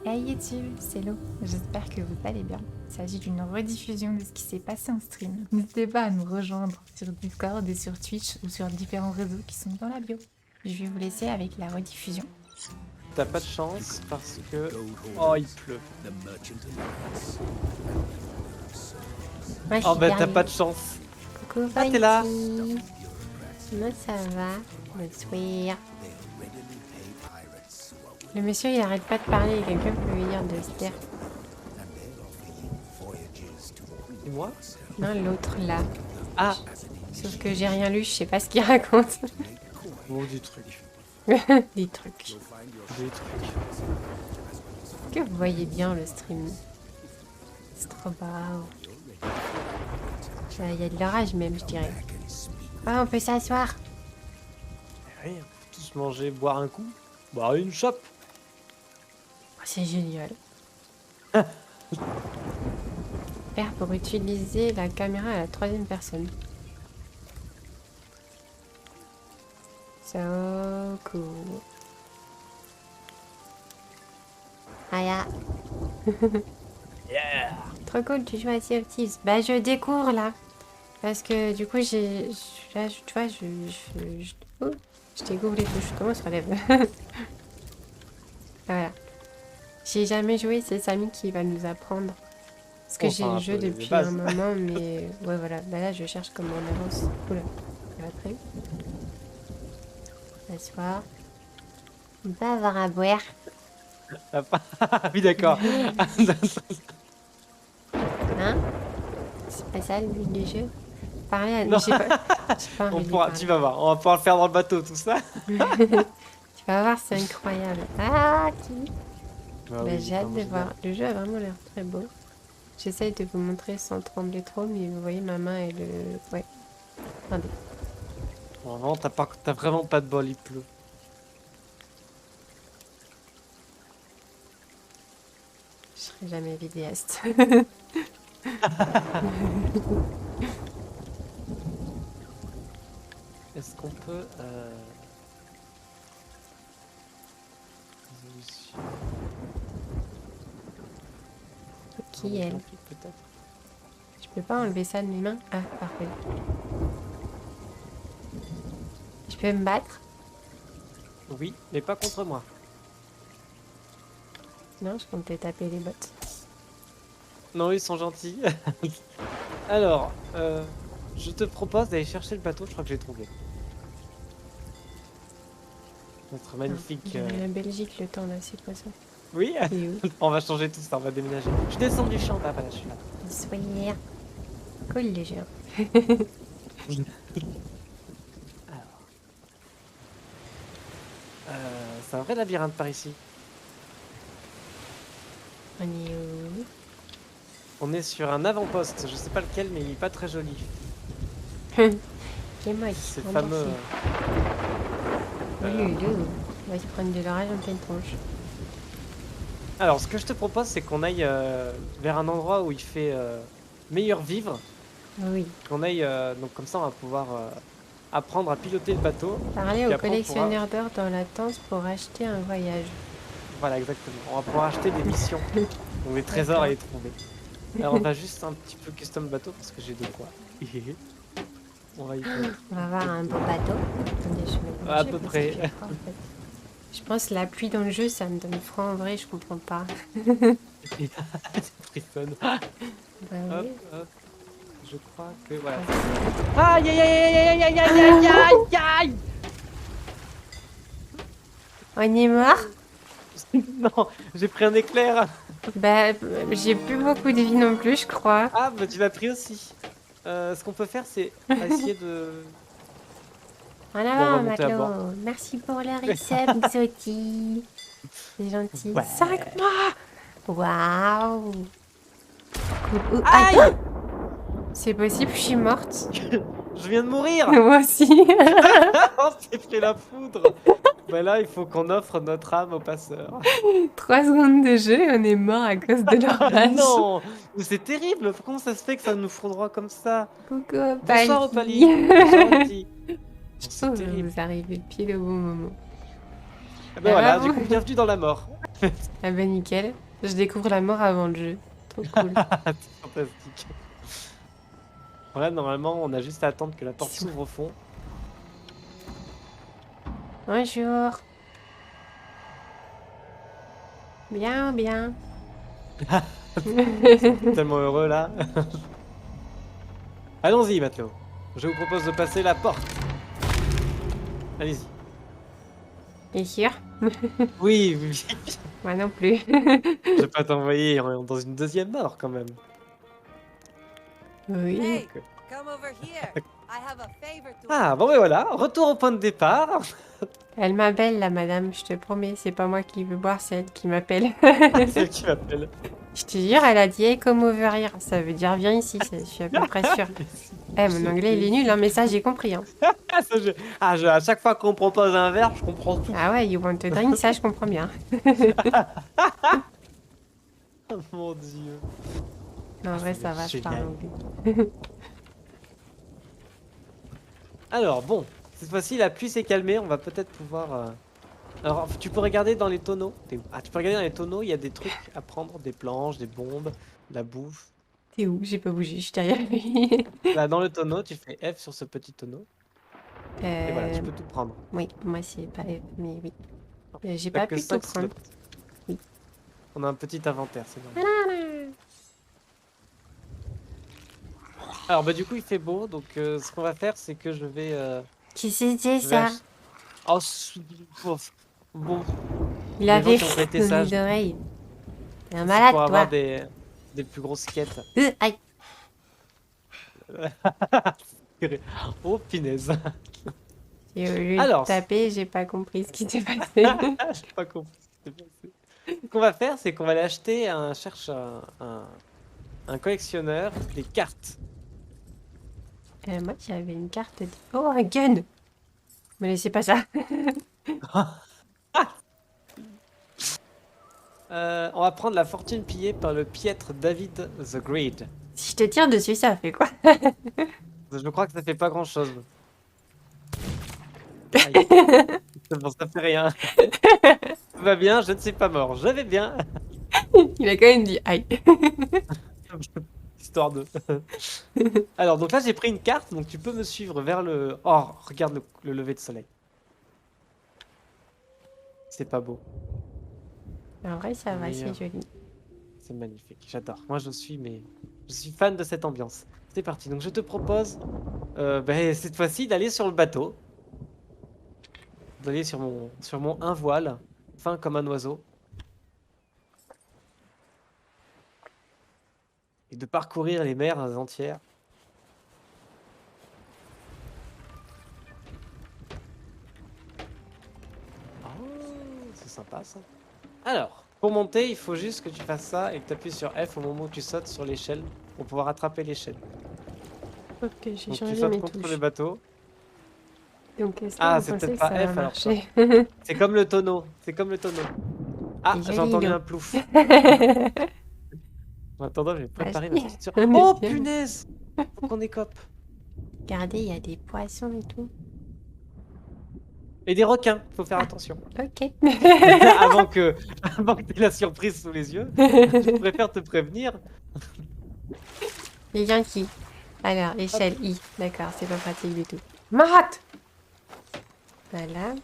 Hey YouTube, c'est Lo. J'espère que vous allez bien. Il s'agit d'une rediffusion de ce qui s'est passé en stream. N'hésitez pas à nous rejoindre sur Discord et sur Twitch ou sur différents réseaux qui sont dans la bio. Je vais vous laisser avec la rediffusion. T'as pas de chance parce que... Oh, il pleut. Moi, je Oh suis bah t'as perdue. pas de chance. Coucou, Ah, t'es là. Fancy. Comment ça va? Bonsoir. Le monsieur, il arrête pas de parler. Quelqu'un peut lui dire de se taire. Et moi? Non, l'autre, là. Ah. Sauf que j'ai rien lu, je sais pas ce qu'il raconte. Oh, des trucs. Des trucs. Des trucs. Est-ce que vous voyez bien le stream? C'est trop beau. Il y a de l'orage même, je dirais. Ah, on peut s'asseoir. Rien. Tous manger, boire un coup. Boire une chope. Oh, c'est génial. Faire pour utiliser la caméra à la troisième personne. So cool. Ah ya. Yeah. Trop cool, tu joues à Sea of Thieves. Bah je découvre là. Parce que du coup là, tu vois, oh, je découvre les touches. Comment on se relève? Voilà. J'ai jamais joué, c'est Samy qui va nous apprendre. Parce que j'ai Enfin, le un jeu peu les depuis bases. un moment, mais ouais voilà. Bah là je cherche comment on avance. Oula, ça va très vite. S'asseoir. On va avoir à boire. Ah oui, d'accord. Hein? C'est pas ça le but du jeu? Parler à... Non. J'ai pas On envie de pourra, parler. tu vas voir, on va pouvoir le faire dans le bateau, tout ça. Tu vas voir, c'est incroyable. Ah, qui... Ah Bah, oui, j'ai hâte de vraiment voir. Le jeu a vraiment l'air très beau. J'essaye de vous montrer sans trembler trop, mais vous voyez ma main et le... Ouais. Attendez. génial. Vraiment, t'as vraiment pas de bol, il pleut. Je serai jamais vidéaste. Est-ce qu'on peut... Résolution. Qui elle? Peut-être. Je peux pas enlever ça de mes mains? Ah, parfait. Je peux me battre? Oui, mais pas contre moi. Non, je comptais taper les bottes. Non, ils sont gentils. Alors, je te propose d'aller chercher le bateau, je crois que j'ai trouvé. Notre magnifique... La Belgique, le temps là, c'est quoi ça? Oui, C'est où? on va changer tout ça, on va déménager. Je descends du champ, voilà, je suis là. Soyez. Cool le jeu. Alors... c'est un vrai labyrinthe par ici. On est où? On est sur un avant-poste, je sais pas lequel, mais il est pas très joli. Qui est moche. C'est le on fameux... Oui, on va se prendre de l'orage en pleine tronche. Alors, ce que je te propose, c'est qu'on aille vers un endroit où il fait meilleur vivre. Oui. Qu'on aille, donc comme ça, on va pouvoir apprendre à piloter le bateau. Parler Puis au après, on collectionneur d'or dans l'attente pour acheter un voyage. Voilà, exactement. On va pouvoir acheter des missions, donc des trésors à les trouver. Alors, on va juste un petit peu custom le bateau parce que j'ai de quoi. On va y faire. On va avoir un beau bateau. Attendez, je mets le À jeu, peu comme ça, près. il fait froid, en fait. Je pense que la pluie dans le jeu, ça me donne froid en vrai, je comprends pas. Frissonne. Bah Hop, oui. hop. Je crois que voilà. Aïe aïe aïe aïe aïe aïe aïe aïe aïe aïe. On est mort? Non, j'ai pris un éclair. Bah, j'ai plus beaucoup de vie non plus, je crois. Ah, bah tu l'as pris aussi. Ce qu'on peut faire, c'est essayer de... En on va avant, monter à bord. matelot. Merci pour le resub, Xoti. C'est gentil. Ouais. 5 mois! Waouh! Cool. Aïe. C'est possible, je suis morte. Je viens de mourir. Moi aussi. On s'est pris la foudre. Bah là, il faut qu'on offre notre âme au passeur. 3 secondes de jeu et on est mort à cause de Ah l'orage. non, mais c'est terrible. Comment ça se fait que ça nous foudroie comme ça? Coucou, Bonsoir Opali. Opali. Bonsoir Opali. Je C'est trouve que terrible. vous arrivez pile au bon moment. Ah bah Ah voilà, bah du vous. coup, bienvenue dans la mort. Ah bah nickel. Je découvre la mort avant le jeu. Trop cool. C'est fantastique. Voilà, normalement, on a juste à attendre que la porte s'ouvre au fond. Bonjour. Bien, bien. Tellement heureux là. Allons-y, matelot. Je vous propose de passer la porte. Allez-y. T'es sûr? Oui, oui. Moi non plus. Je vais pas t'envoyer dans une deuxième mort quand même. Oui. Hey, come over here. I have a favor to Ah, bon, ben voilà. Retour au point de départ. Elle m'appelle, la madame, je te promets. C'est pas moi qui veux boire, c'est elle qui m'appelle. C'est elle qui m'appelle. Je te jure, elle a dit hey, come over here. Ça veut dire viens ici, je suis à peu près sûre. Eh, mon anglais, il est nul, hein, mais ça, j'ai compris. Hein. À chaque fois qu'on propose un verre, je comprends tout. Ah ouais, you want a drink, ça, je comprends bien. Oh mon dieu. Non, en vrai, ça ça va va, être je parle génial. anglais. Alors, bon. Cette fois-ci, la pluie s'est calmée. On va peut-être pouvoir... Alors, tu peux regarder dans les tonneaux. T'es où? Ah, tu peux regarder dans les tonneaux. Il y a des trucs à prendre. Des planches, des bombes, de la bouffe. T'es où? J'ai pas bougé, je suis derrière lui. Là, dans le tonneau, tu fais F sur ce petit tonneau. Et voilà, tu peux tout prendre. Oui, moi, c'est pas... Mais oui. J'ai T'as pas que pu tout 5 prendre. slots. Oui. On a un petit inventaire, c'est normal. Alors, bah, du coup, il fait beau. Donc, ce qu'on va faire, c'est que je vais... Qu'est-ce que c'est je vais ça? Oh, bon, Il les avait gens qui ont pas été dans sages. les oreilles. T'es un c'est malade, pour toi. avoir des plus grosses quêtes. Aïe. Oh, punaise. J'ai voulu Alors. taper, j'ai pas compris ce qui s'est passé. J'ai pas compris ce qui s'est passé. Ce qu'on va faire, c'est qu'on va aller acheter un collectionneur des cartes. Moi, j'avais une carte. Oh, un gun! Me laissez pas ça. On va prendre la fortune pillée par le piètre David the Great. Si je te tire dessus, ça fait quoi? Je crois que ça fait pas grand chose. Aïe. C'est bon, ça fait rien. Tout va bien, je ne suis pas mort. Je vais bien. Il a quand même dit aïe. Histoire de. Alors, donc là, j'ai pris une carte, donc tu peux me suivre vers le. Oh, regarde le lever de soleil. C'est pas beau. En vrai, ça va, Meilleur. c'est joli. C'est magnifique, j'adore. Moi, je suis fan de cette ambiance. C'est parti. Donc, je te propose, cette fois-ci, d'aller sur le bateau, d'aller sur mon un voile, fin comme un oiseau, et de parcourir les mers entières. Oh, c'est sympa ça. Alors, pour monter, il faut juste que tu fasses ça et que tu appuies sur F au moment où tu sautes sur l'échelle pour pouvoir attraper l'échelle. Ok, j'ai Donc, tu changé sautes mes contre touches. le bateau. Donc, est-ce que Ah, vous c'est pensez peut-être que pas ça va F, alors, marcher? C'est comme le tonneau. C'est comme le tonneau. Ah, C'est j'ai joli, entendu donc. un plouf. En attendant, je vais préparer ma Vas-y. petite sur... On est Oh, bien. punaise! Faut qu'on écope. Regardez, il y a des poissons et tout. Et des requins, faut faire attention. Ok. avant que t'aies la surprise sous les yeux, je préfère te prévenir. Les Yankees. Alors, échelle I. D'accord, c'est pas pratique du tout. Marat! Voilà.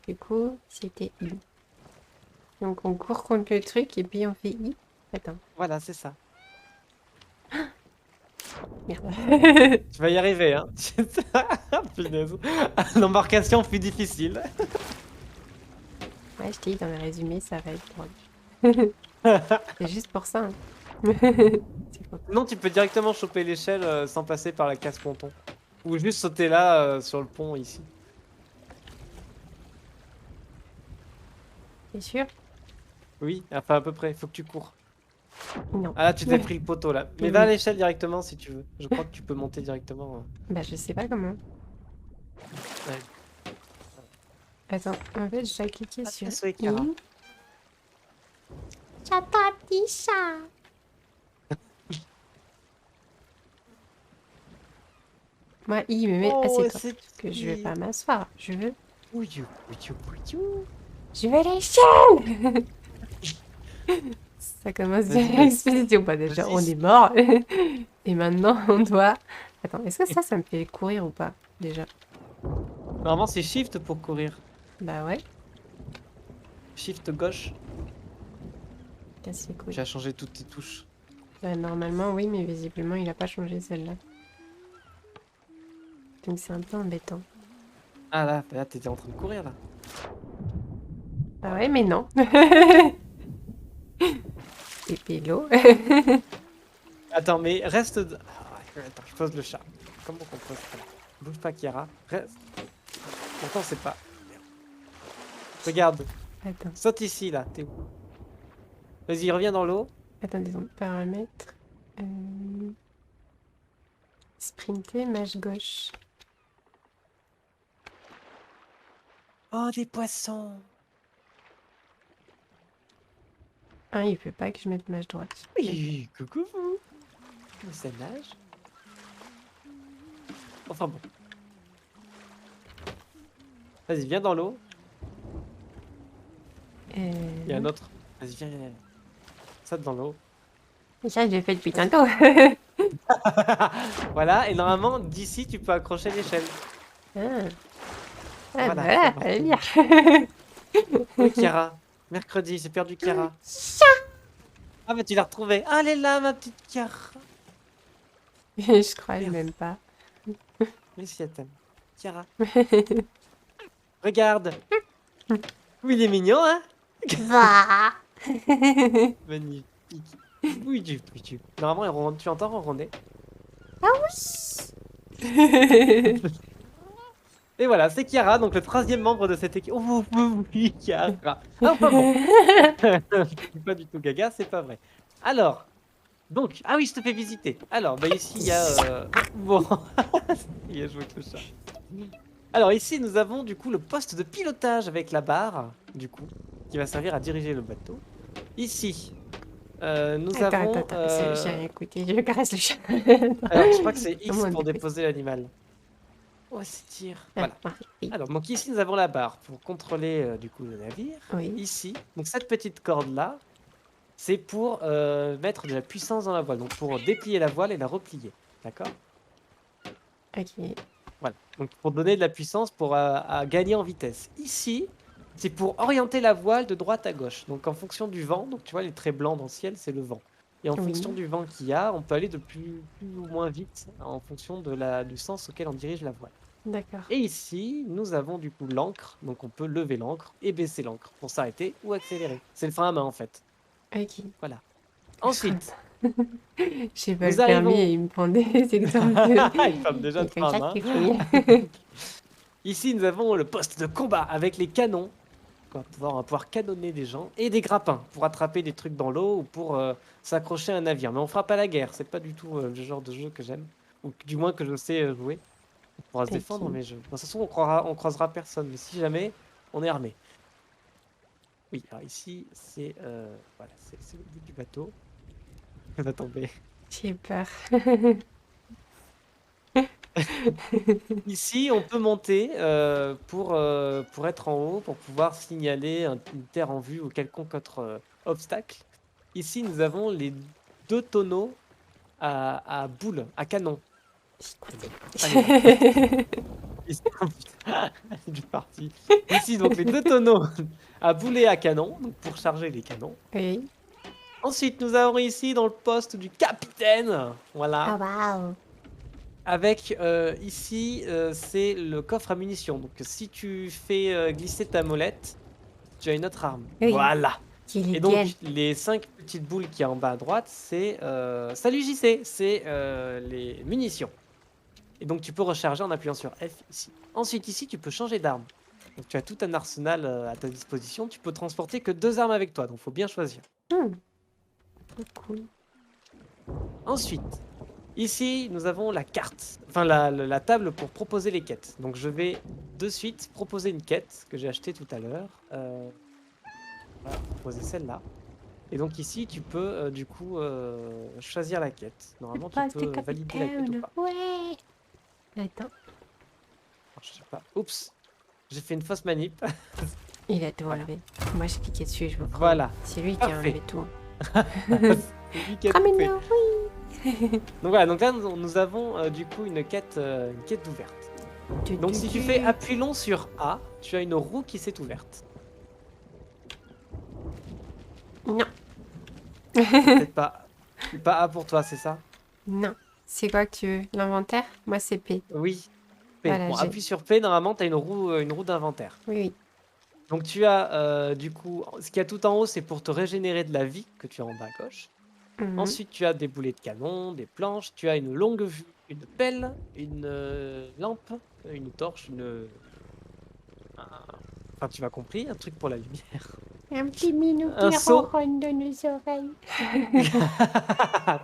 Du coup, c'était I. Donc, on court contre le truc et puis on fait I. Attends. Voilà, c'est ça. Merde. Tu vas y arriver, hein. Punaise. L'embarcation fut difficile. Ouais, je t'ai dit dans le résumé, ça va être drôle. C'est juste pour ça. Hein. C'est quoi? Non, tu peux directement choper l'échelle sans passer par la casse ponton. Ou juste sauter là, sur le pont, ici. T'es sûr? Oui, enfin à peu près, faut que tu cours. Non. Ah là, tu t'es pris le poteau là. Mais Oui. va à l'échelle directement si tu veux. Je crois que tu peux monter directement. Bah, je sais pas comment. Ouais. Attends, en fait, j'ai cliqué Ah, sur tiens, I. Soekara. J'attends un petit chat. Moi, I me met Oh, assez tôt. c'est Parce que je veux petit. pas m'asseoir. Je veux Ouiou, ouiou, ouiou. l'échelle. Ça commence Vas-y, bien vas-y. l'expédition. Bah déjà, Vas-y. on est mort. Et maintenant, on doit... Attends, est-ce que ça me fait courir ou pas, déjà? Normalement, c'est Shift pour courir. Bah ouais, Shift gauche. casse les couilles. Tu as changé toutes tes touches. Bah, normalement, oui, mais visiblement, il a pas changé celle-là. Donc c'est un peu embêtant. Ah là, t'étais en train de courir là. Bah ouais, mais non. Et pélo. Attends, mais reste. Attends, je pose le chat. Comment qu'on pose ça? Bouge pas, Kiara. Reste. Pourtant, c'est pas. Merde. Regarde. Attends, Saute ici là. T'es où? Vas-y, reviens dans l'eau. attendez, donc paramètres. Sprinter, mâche gauche. Oh, des poissons. Ah, il veut pas que je mette mâche droite. Oui, coucou vous. Mais ça nage. Enfin bon. Vas-y, viens dans l'eau. Il y a un autre. Vas-y, viens. Saute dans l'eau. Ça, je l'ai fait depuis tantôt. Voilà, et normalement, d'ici, tu peux accrocher l'échelle. Ah, Voilà, voilà, ça marche. allez bien. Oui, Kiara. Mercredi, j'ai perdu Kiara. Ah, bah tu l'as retrouvée. Ah, elle est là, ma petite Kiara. Je crois même pas. Mais si elle t'aime. Kiara. Regarde. Oui, il est mignon, hein? Va. Magnifique. Oui, tu. Normalement, tu entends ronronner. Et voilà, c'est Kiara, donc le troisième membre de cette équipe. Oh, oui, Kiara. Ah, enfin bon. C'est pas du tout gaga, c'est pas vrai. Alors, donc, ah oui, je te fais visiter. Alors, bah ici, il y a... Bon, il a joué avec le chat. Alors ici, nous avons du coup le poste de pilotage avec la barre, du coup, qui va servir à diriger le bateau. Ici, nous avons... J'ai rien écouté, je caresse le chat. Alors, je crois que c'est X Comment on pour dit? déposer l'animal. Oh, c'est tir. Voilà. Ah, oui. Alors, donc ici, nous avons la barre pour contrôler du coup le navire. Oui. Ici, donc cette petite corde là, c'est pour mettre de la puissance dans la voile, donc pour déplier la voile et la replier. D'accord? Ok. Voilà. Donc pour donner de la puissance pour à gagner en vitesse. Ici, c'est pour orienter la voile de droite à gauche. Donc en fonction du vent, donc tu vois les traits blancs dans le ciel, c'est le vent. Et en Oui. fonction du vent qu'il y a, on peut aller de plus ou moins vite en fonction du sens auquel on dirige la voile. D'accord. Et ici, nous avons du coup l'ancre, donc on peut lever l'ancre et baisser l'ancre pour s'arrêter ou accélérer. C'est le frein à main en fait. Ok. Voilà. Ensuite, Je sais pas nous le permis arrivons- et il me prend des exemples. il parle déjà de C'est comme frein à ça main. qu'il faut. Ici, nous avons le poste de combat avec les canons. On va pouvoir canonner des gens et des grappins pour attraper des trucs dans l'eau ou pour s'accrocher à un navire. Mais on fera pas la guerre, c'est pas du tout le genre de jeu que j'aime, ou du moins que je sais jouer. On pourra se Ok. défendre, mais de toute façon, on croisera personne. Mais si jamais, on est armé. Oui, alors ici, c'est voilà, c'est le bout du bateau. Il va tomber. J'ai peur. Ici, on peut monter pour être en haut, pour pouvoir signaler une terre en vue ou quelconque autre obstacle. Ici, nous avons les deux tonneaux à boules, à canon. Allez, ici, oh putain, il est parti. Ici, donc les deux tonneaux à boules et à canon, donc pour charger les canons. Oui. Ensuite, nous avons ici dans le poste du capitaine, voilà. waouh. Avec ici, c'est le coffre à munitions. Donc si tu fais glisser ta molette, tu as une autre arme. Oui. Voilà. Qu'il Et est donc bien. les 5 petites boules qui est en bas à droite, c'est salut JC, c'est les munitions. Et donc tu peux recharger en appuyant sur F ici. Ensuite ici, tu peux changer d'arme. Donc tu as tout un arsenal à ta disposition. Tu peux transporter que 2 armes avec toi, donc faut bien choisir. Cool. Ensuite, ici, nous avons la carte, enfin la table pour proposer les quêtes. Donc je vais de suite proposer une quête que j'ai achetée tout à l'heure. On va proposer celle-là. Et donc ici, tu peux du coup choisir la quête. Normalement, tu Poste peux de valider la quête ou capitaine. pas. Ouais. Attends. Alors, je sais pas. Oups, j'ai fait une fausse manip. Il a tout enlevé. Moi, j'ai cliqué dessus, je vous prends. Voilà. C'est lui qui a Parfait. enlevé tout. C'est lui qui a Ah, mais tout fait. non, oui. Donc voilà, donc là nous avons du coup une quête ouverte. Donc si tu fais appui long sur A, tu as une roue qui s'est ouverte. Non. Peut-être pas A pour toi, c'est ça? Non. C'est quoi que tu veux? L'inventaire? Moi, c'est P. Oui. P. Voilà, Bon, j'ai- appuie sur P, normalement tu as une roue d'inventaire. Oui, oui. Donc tu as du coup, ce qu'il y a tout en haut, c'est pour te régénérer de la vie que tu as en bas à gauche. Mhm. Ensuite, tu as des boulets de canon, des planches, tu as une longue vue, une pelle, une lampe, une torche, enfin, tu m'as compris, un truc pour la lumière. Un petit minou Un qui seau. ronronne de nos oreilles.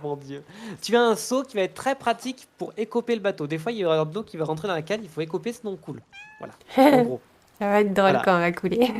Mon Dieu. Tu as un seau qui va être très pratique pour écoper le bateau. Des fois, il y aura de l'eau qui va rentrer dans la canne, il faut écoper sinon on coule. Voilà, en gros. Ça va être drôle Voilà. quand on va couler. Ça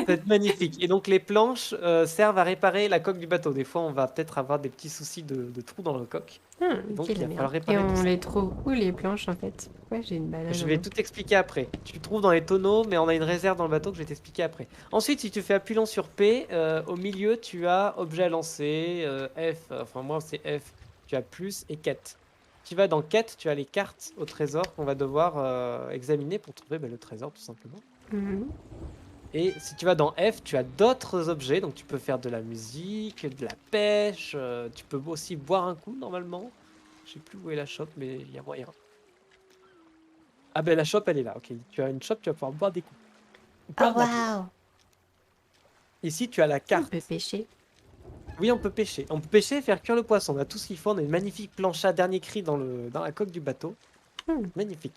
va être magnifique. Et donc les planches servent à réparer la coque du bateau. Des fois, on va peut-être avoir des petits soucis de trous dans le coque. Donc, il va falloir Et réparer tout on ça. les trouve où les planches en fait? Ouais, j'ai une banane. Je vais tout expliquer après. Tu trouves dans les tonneaux, mais on a une réserve dans le bateau que je vais t'expliquer après. Ensuite, si tu fais appui long sur P, au milieu, tu as objet à lancer, F, enfin moi c'est F, tu as plus et quête. Tu vas dans quête, tu as les cartes au trésor qu'on va devoir examiner pour trouver le trésor tout simplement. Mhm. Et si tu vas dans F, tu as d'autres objets, donc tu peux faire de la musique, de la pêche, tu peux aussi boire un coup normalement. Je sais plus où est la shop, mais il y a moyen. Ah ben la shop elle est là, ok. Tu as une shop, tu vas pouvoir boire des coups. Oh Boire de la bière. waouh! Ici tu as la On carte. peut pêcher. Oui, on peut pêcher. On peut pêcher et faire cuire le poisson. On a tout ce qu'il faut. On a une magnifique planche à dernier cri dans la coque du bateau. Magnifique.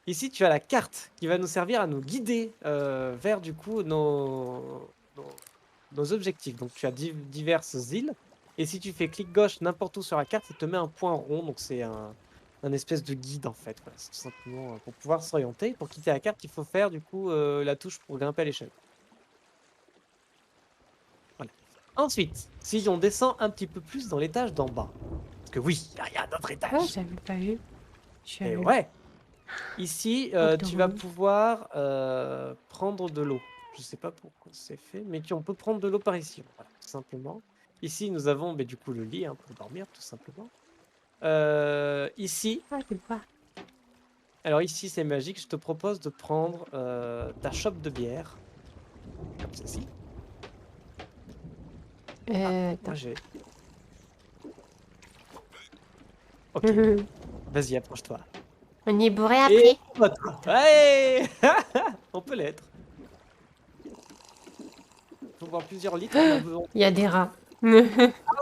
Ici, tu as la carte qui va nous servir à nous guider vers du coup nos objectifs. Donc, tu as diverses îles. Et si tu fais clic gauche n'importe où sur la carte, ça te met un point rond. Donc, c'est un espèce de guide en fait. Voilà, c'est tout simplement pour pouvoir s'orienter. Pour quitter la carte, il faut faire du coup la touche pour grimper à l'échelle. Voilà. Ensuite, si on descend un petit peu plus dans l'étage d'en bas. Parce que oui, il y a un autre étage. Ah, j'avais pas vu. Je suis Et allée. ouais. Ici, tu vas pouvoir prendre de l'eau. Je sais pas pourquoi c'est fait, mais on peut prendre de l'eau par ici, voilà, tout simplement. Ici, nous avons du coup le lit pour dormir, tout simplement. Ici, Ah, je vois. alors ici c'est magique, je te propose de prendre ta chope de bière, comme ceci. Attends. Moi j'ai... Ok, vas-y, approche-toi. On est bourré Et après. ouais. On peut l'être. Faut boire plusieurs litres. On a besoin. Il y a des rats. Ah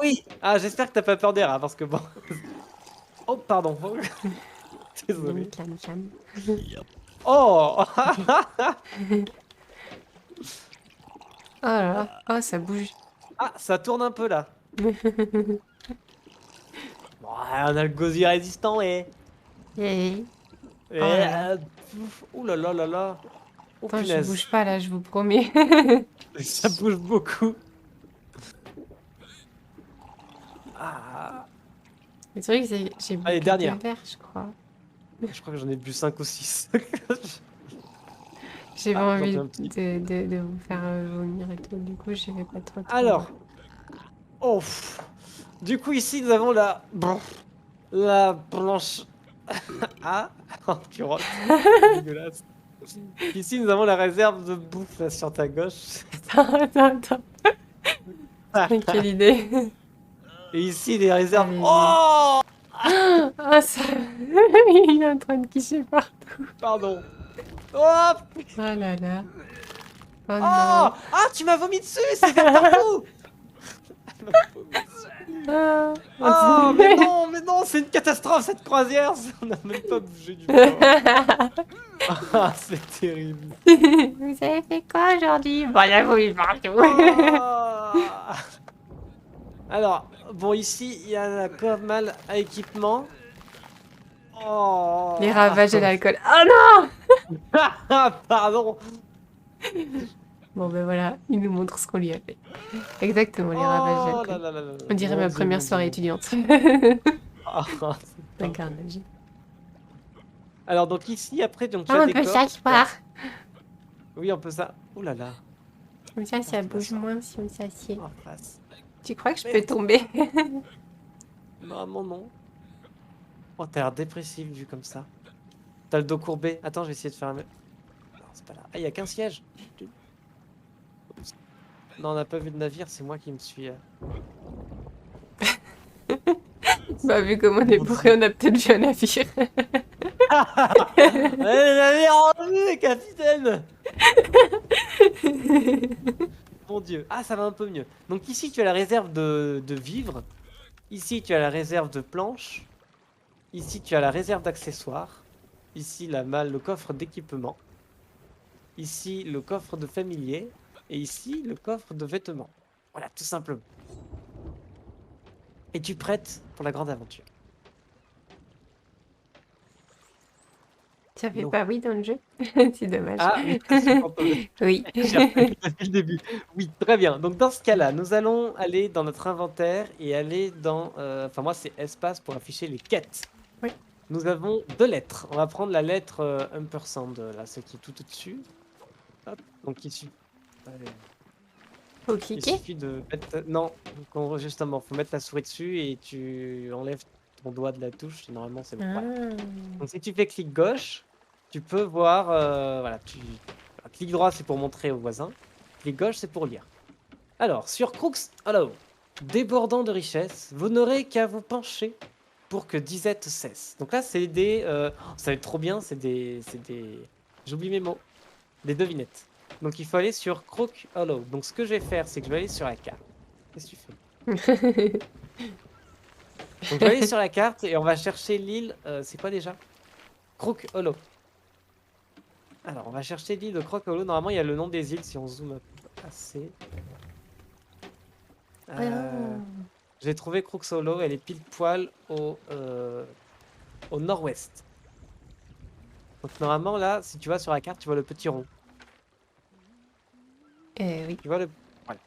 oui. Ah, j'espère que t'as pas peur des rats parce que bon. Oh pardon. Désolé. Clam, clam. Oh. Oh là là. Oh, ça bouge. Ah, ça tourne un peu là. Bon, on a le gosier résistant et. Hey. Et là là. ouh là là là là. Oh Attends, je punaise. bouge pas là, je vous promets. Ça bouge beaucoup. Ah. Le truc, c'est que j'ai bu Allez, que dernière. 2 verres, je crois. Je crois que j'en ai bu 5 ou 6. J'ai pas Ah, envie j'en ai un petit. de vous faire vomir et tout. Du coup, je vais pas trop. Alors. Oh. Du coup, ici, nous avons la planche. Ah. Oh, tu rotes. Dégueulasse. Ici, nous avons la réserve de bouffe là, sur ta gauche. Attends. Quelle idée. Et ici, les réserves. Allez. Oh. Ah, ça. Il est en train de kisser partout. Pardon. Oh. Oh là là. Oh Oh. non. Ah, tu m'as vomi dessus. C'est vert partout. Ah, Oh, mais non, c'est une catastrophe cette croisière. On n'a même pas bougé du bord. Ah, c'est terrible. Vous avez fait quoi aujourd'hui? Bon, il a voulu partout. Oh. Alors, bon, ici, il y a pas mal à équipement. Oh. Les ravages de l'alcool. Oh non! Ah, pardon. Bon, ben voilà, il nous montre ce qu'on lui a fait. Exactement, les ravages de Oh l'alcool. là là là là. On dirait Mon ma Dieu, première mon soirée Dieu. étudiante. Ah, Un carnage. alors, donc ici, après, donc, tu Ah, as on des peut coffres. s'asseoir. Oui, on peut ça. Ouh là là. Comme ça je bouge m'assois. moins si on s'assied. En face. Tu crois que je peux Merde. tomber? Normalement, non. Oh, t'as l'air dépressif vu comme ça. T'as le dos courbé. Attends, je vais essayer de faire un... Non, c'est pas là. Ah, il y a qu'un siège. Oups. Non, on n'a pas vu de navire, c'est moi qui me suis... Bah, vu comme on est bourré, on a peut-être vu un navire. Allez, navire en vue, capitaine. Mon Dieu. Ah, ça va un peu mieux. Donc ici, tu as la réserve de vivres. Ici, tu as la réserve de planches. Ici, tu as la réserve d'accessoires. Ici, la malle, le coffre d'équipement. Ici, le coffre de familier. Et ici, le coffre de vêtements. Voilà, tout simplement. Es-tu prête pour la grande aventure? Ça fait Non. pas oui dans le jeu? C'est dommage. Ah, oui, je suis content de- Oui. j'ai appris depuis le début. Oui, très bien. Donc dans ce cas-là, nous allons aller dans notre inventaire et aller dans... Enfin moi c'est espace pour afficher les quêtes. Oui. Nous avons 2 lettres. On va prendre la lettre ampersand, là, celle qui est tout au-dessus. Hop. Donc il suffit... Faut Il cliquer? suffit de mettre... Non, justement, faut mettre la souris dessus et tu enlèves ton doigt de la touche et normalement c'est bon. Voilà. Ah. Donc si tu fais clic gauche, tu peux voir, voilà, clic droit c'est pour montrer au voisin, clic gauche c'est pour lire. Alors, sur Crooks Hollow, débordant de richesse, vous n'aurez qu'à vous pencher pour que disette cesse. Donc là c'est des, ça va être trop bien, j'oublie mes mots, des devinettes. Donc il faut aller sur Crook Hollow. Donc ce que je vais faire, c'est que je vais aller sur la carte. Qu'est-ce que tu fais? Donc je vais aller sur la carte et on va chercher l'île, c'est quoi déjà? Crook Hollow. Alors, on va chercher l'île de Crook Hollow. Normalement, il y a le nom des îles si on zoome assez. J'ai trouvé Crook Hollow. Elle est pile poil au nord-ouest. Donc, normalement, là, si tu vas sur la carte, tu vois le petit rond. Oui. Tu vois le. Voilà.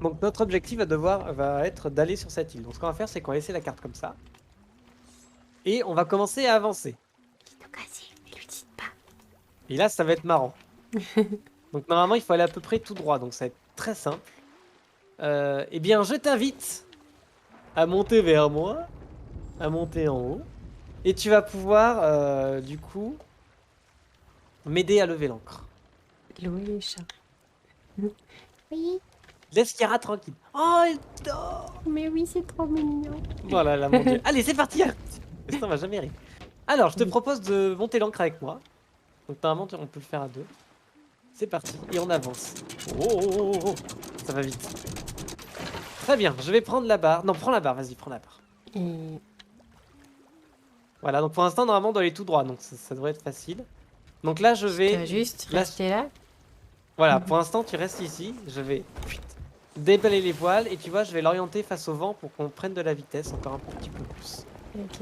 Donc, notre objectif va être d'aller sur cette île. Donc, ce qu'on va faire, c'est qu'on va laisser la carte comme ça. Et on va commencer à avancer. Et là, ça va être marrant. Donc normalement, il faut aller à peu près tout droit. Donc ça va être très simple. Eh bien, je t'invite à monter vers moi. À monter en haut. Et tu vas pouvoir, du coup, m'aider à lever l'ancre. Louis les chats. Oui. Laisse Chiara tranquille. Oh, elle dort. Mais oui, c'est trop mignon. Voilà, là, mon Dieu. Allez, c'est parti. Ça, on va jamais rire. Alors, je te propose de monter l'ancre avec moi. Donc normalement, on peut le faire à 2. C'est parti, et on avance. Oh, oh, oh, oh, oh. Ça va vite. Très bien, je vais prendre la barre. Non, prends la barre, vas-y, prends la barre. Et Voilà, donc pour l'instant, normalement, on doit aller tout droit, donc ça devrait être facile. Donc là, je tu dois vais... juste là, rester là. Voilà, pour l'instant, tu restes ici. Je vais déballer les voiles, et tu vois, je vais l'orienter face au vent pour qu'on prenne de la vitesse encore un petit peu plus. Ok.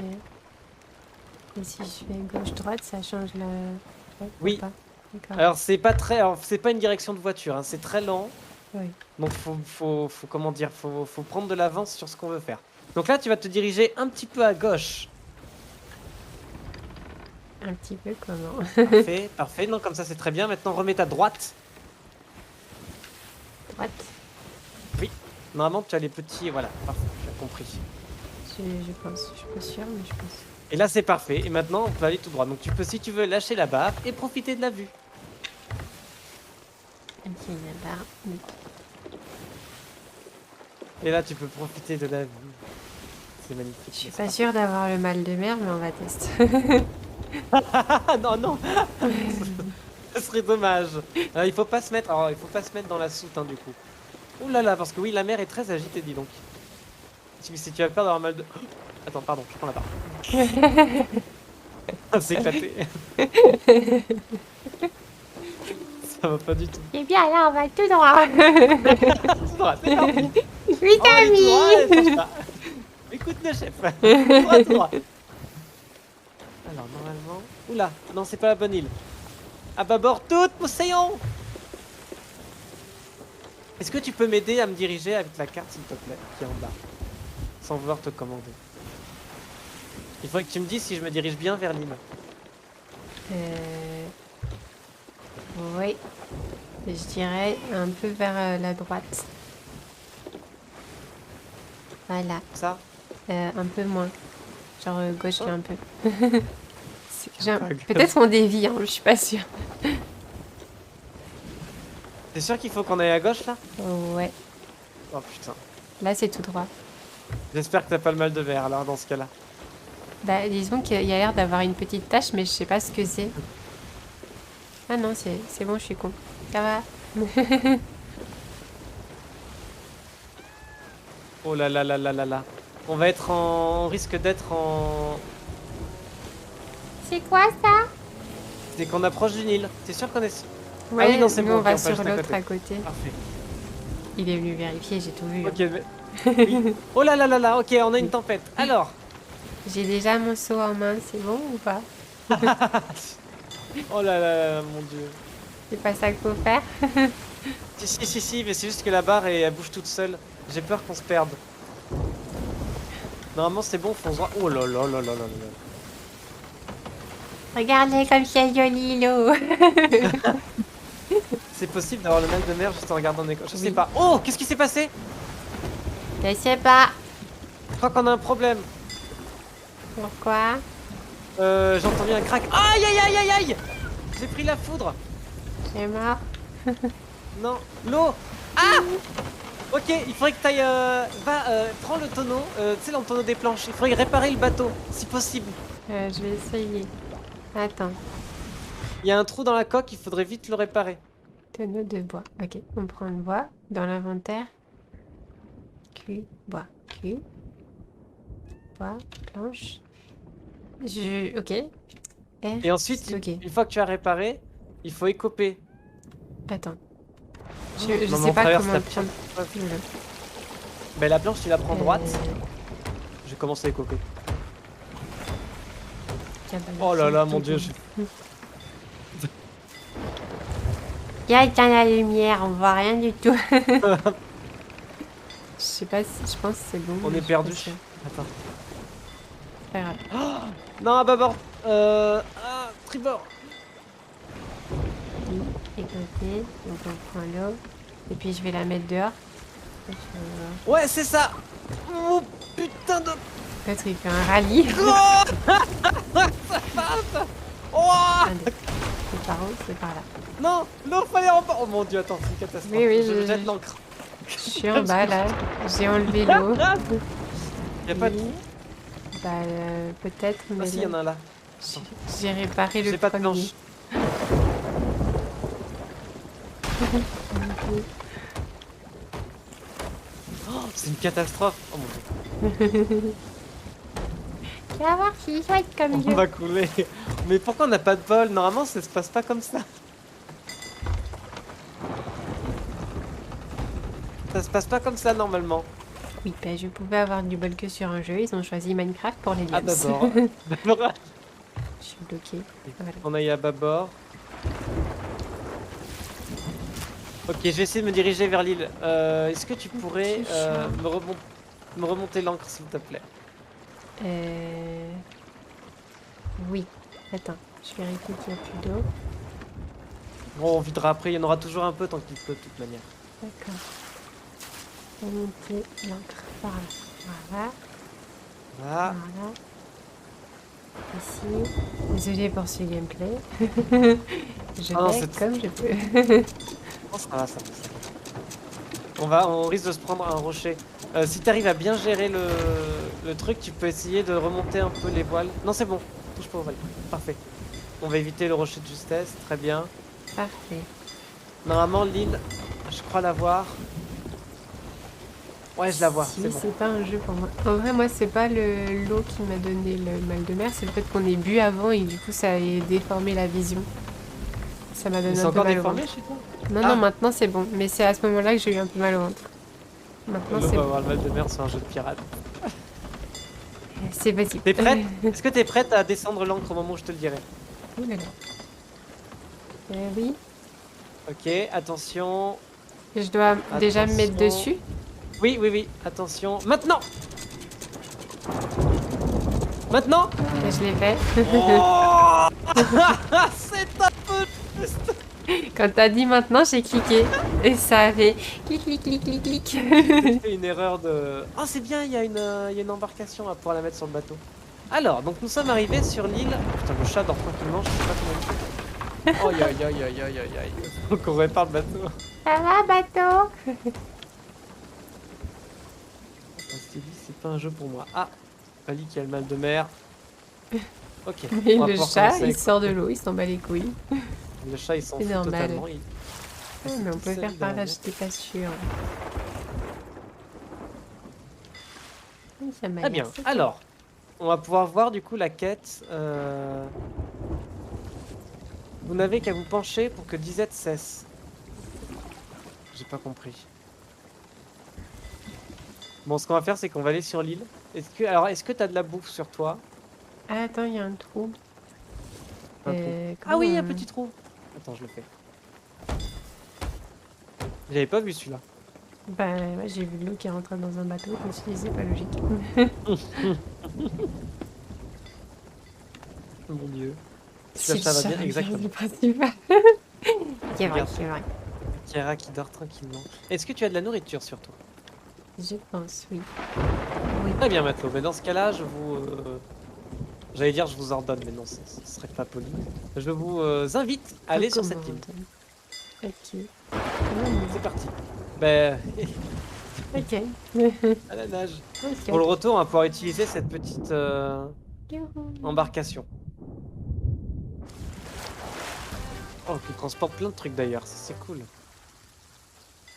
Et si je fais gauche-droite, ça change la... Ouais, Oui. ou pas. D'accord. Alors, c'est pas très... Alors, c'est pas une direction de voiture, hein, c'est très lent. Oui. Donc faut comment dire, faut prendre de l'avance sur ce qu'on veut faire. Donc là, tu vas te diriger un petit peu à gauche. Un petit peu comment? Parfait, parfait. Non, comme ça, c'est très bien. Maintenant, remets ta droite. Droite. Normalement, tu as les petits... Voilà, parfait, tu as compris. Je pense. Je suis pas sûre, mais je pense. Et là, c'est parfait. Et maintenant, on peut aller tout droit. Donc tu peux, si tu veux, lâcher la barre et profiter de la vue. Ok, la barre. Oui. Et là, tu peux profiter de la vue. C'est magnifique. Je suis n'est-ce pas sûre d'avoir le mal de mer, mais on va tester. Ah non, non. Ce serait dommage. Il faut pas se mettre... Alors, il faut pas se mettre dans la soute, hein, du coup. Ouh là là, parce que oui, la mer est très agitée, dis donc. Si tu as peur d'avoir mal de... Oh, attends, pardon, je prends la barre. C'est éclaté. Ça va pas du tout. Eh bien, là, on va tout droit. Tout droit, c'est parti. Oui, Oh, allez, tout droit, allez, Camille. change pas. Écoute le chef. Tout droit, tout droit. Alors, normalement... Oula, non, c'est pas la bonne île. À bâbord toute, Poséidon. Est-ce que tu peux m'aider à me diriger avec la carte, s'il te plaît, qui est en bas, sans vouloir te commander? Il faudrait que tu me dises si je me dirige bien vers l'île. Oui. Je dirais un peu vers la droite. Voilà. Ça Un peu moins. Genre gauche Oh. un peu. C'est un peu Peut-être on dévie, hein, je suis pas sûre. T'es sûr qu'il faut qu'on aille à gauche là? Ouais. Oh putain. Là, c'est tout droit. J'espère que t'as pas le mal de mer alors dans ce cas-là. Bah, disons qu'il y a l'air d'avoir une petite tache, mais je sais pas ce que c'est. Ah non, c'est bon, je suis con. Ça va. Oh là là là là là là. On va être en... On risque d'être en... C'est quoi ça? Dès qu'on approche du Nil. T'es sûr qu'on est... Ouais, Ah oui, non, c'est nous, bon, on ok, va on passe sur juste à l'autre côté. à côté. Parfait. Il est venu vérifier, j'ai tout vu. hein. Ok, oui. Oh là là là là, ok, on a une tempête. Alors, J'ai déjà mon seau en main, c'est bon ou pas? oh là là, mon dieu. C'est pas ça qu'il faut faire? Si, mais c'est juste que la barre elle bouge toute seule. J'ai peur qu'on se perde. Normalement c'est bon, fonce droit. Oh là là là là là là. Regardez comme c'est joli l'eau. C'est possible d'avoir le mal de mer juste en regardant les... Je sais Oui. pas. Oh, qu'est-ce qui s'est passé? Je sais pas. Je crois qu'on a un problème. Pourquoi? J'ai entendu un crack. Aïe aïe aïe aïe aïe. J'ai pris la foudre. C'est mort? Non, l'eau. Ah. Ok, il faudrait que t'ailles... prends le tonneau, tu sais le tonneau des planches. Il faudrait réparer le bateau, si possible. Je vais essayer. Attends. Il y a un trou dans la coque, il faudrait vite le réparer. Tonneau de bois. Ok, on prend le bois dans l'inventaire. Bois. Bois, planche. Ok. Et ensuite, Ok. une fois que tu as réparé, il faut écoper. Attends. Je Non, mais sais on pas traverse comment la prendre. Ben, la planche, tu la prends droite. Euh, Je vais commencer à écoper. tiens, bah, Oh là merci. là, mon dieu. Il y a éteint la lumière, on voit rien du tout. Je sais pas si. Je pense que c'est bon. On mais est je suis perdu. pas sûre. Attends. C'est pas grave. Non, à bâbord. Tribord. Écoutez, donc on prend l'eau. Et puis je vais la mettre dehors. Et je vais voir. Ouais, c'est ça. Oh putain de... Peut-être il fait un rallye. Oh Allez. C'est par où? C'est par là. non, l'eau fallait en bas. Oh mon dieu, attends, c'est une catastrophe. Oui, oui, je je- jette l'encre. Je suis en bas là. J'ai enlevé l'eau. Y a pas de... Oui. Bah, peut-être, Ah mais si, y en a un là. j'ai réparé le J'ai pas de premier. planche. Oh, c'est une catastrophe. Oh mon dieu. Tu vas voir si chouette comme On jeu. va couler. Mais pourquoi on n'a pas de bol? Normalement, ça se passe pas comme ça. Ça se passe pas comme ça normalement. Oui, bah, je pouvais avoir du bol que sur un jeu. Ils ont choisi Minecraft pour les Ah liens. d'abord. D'abord, Je suis bloquée. Voilà. on aille à bâbord. Ok, je vais essayer de me diriger vers l'île. Est-ce que tu pourrais me remonter l'encre s'il te plaît? Oui. Attends, je vérifie qu'il n'y a plus d'eau. Bon, on videra après, il y en aura toujours un peu tant qu'il peut de toute manière. D'accord. Remonter l'encre par là. Voilà. Voilà. Voilà. Ici. Désolée pour ce gameplay. Je Ah non, fais c'est- comme je peux. Oh, ça va, ça va. On risque de se prendre un rocher. Si tu arrives à bien gérer le truc, tu peux essayer de remonter un peu les voiles. Non, c'est bon. Touche pas aux voiles. Parfait. On va éviter le rocher de justesse. Très bien. Parfait. Normalement, l'île, je crois la voir. Ouais, je la vois. Si, C'est bon. c'est pas un jeu pour moi. En vrai, moi, c'est pas l'eau qui m'a donné le mal de mer, c'est le fait qu'on ait bu avant et du coup, ça a déformé la vision. Ça m'a Mais donné c'est un peu encore mal au déformé ventre. chez toi? Non, Ah. non, maintenant c'est bon. Mais c'est à ce moment-là que j'ai eu un peu mal au ventre. Maintenant, L'eau c'est va bon. avoir le mal de mer, c'est un jeu de pirate. C'est possible. T'es prête? Est-ce que t'es prête à descendre l'encre au moment où je te le dirai? Ouh là là. Oui. Ok, attention. Je dois déjà me mettre Attention. dessus. Oui, oui, oui. Attention. Maintenant! Maintenant! Et je l'ai fait. Oh c'est un peu juste! Quand t'as dit maintenant, j'ai cliqué. Et ça a fait clic, clic, clic, clic, clic. J'ai fait une erreur de... Oh, c'est bien, il y a une embarcation à pouvoir la mettre sur le bateau. Alors, donc nous sommes arrivés sur l'île... Putain, le chat dort tranquillement, je sais pas comment il fait. Oh, aïe, aïe, aïe, aïe, aïe, aïe, aïe. Faut qu'on répare le bateau. Ça va, bateau? C'est pas un jeu pour moi. Ah, Ali qui a le mal de mer. Ok, Et on va le pouvoir chat, commencer il avec- sort de l'eau, il s'en bat les couilles. Le chat, il s'en C'est fout normal. totalement. Ah, mais on peut faire par par là, j'étais pas sûre. Oui, ça m'a Très l'air bien. sympa. Alors, on va pouvoir voir du coup la quête. Vous n'avez qu'à vous pencher pour que disette cesse. J'ai pas compris. Bon, ce qu'on va faire, c'est qu'on va aller sur l'île. Est-ce que t'as de la bouffe sur toi? Ah, attends, il y a un trou. Un trou. Ah comment oui, un on- petit trou. Attends, je le fais. J'avais pas vu celui-là. Bah, ouais, j'ai vu de l'eau qui est rentrée dans un bateau, je me suis dit, c'est pas logique. Mon dieu. Si Ça va bien, le exactement. le principal. C'est vrai, Regarde. c'est vrai. Kiara qui dort tranquillement. Est-ce que tu as de la nourriture sur toi? Je pense, oui. Très bien, Matelot. Mais dans ce cas-là, je vous... J'allais dire je vous ordonne, mais non, ce serait pas poli. Je vous invite à aller sur cette île. Ok. C'est parti. Ben, Ok. à la nage. Ok. Pour le retour, on va pouvoir utiliser cette petite embarcation. Oh, qui transporte plein de trucs d'ailleurs, ça, c'est cool.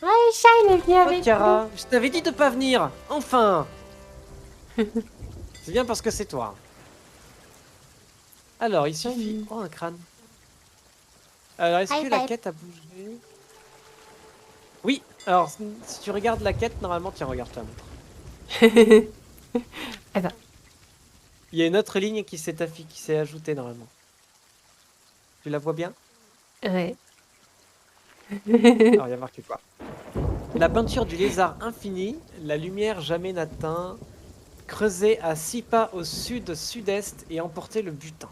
Ah, le chat, il est venu Oh, avec Kiara, je t'avais dit de pas venir. Enfin. C'est bien parce que c'est toi. Alors, il suffit... Oh, un crâne. Alors, est-ce que la quête a bougé? Oui, alors, si tu regardes la quête, normalement, tiens, regarde, je te la montre. Attends. Il y a une autre ligne qui s'est ajoutée, normalement. Tu la vois bien? Ouais. Alors, il y a marqué quoi? La peinture du lézard infini, la lumière jamais n'atteint, creuser à 6 pas au sud-sud-est et emporter le butin.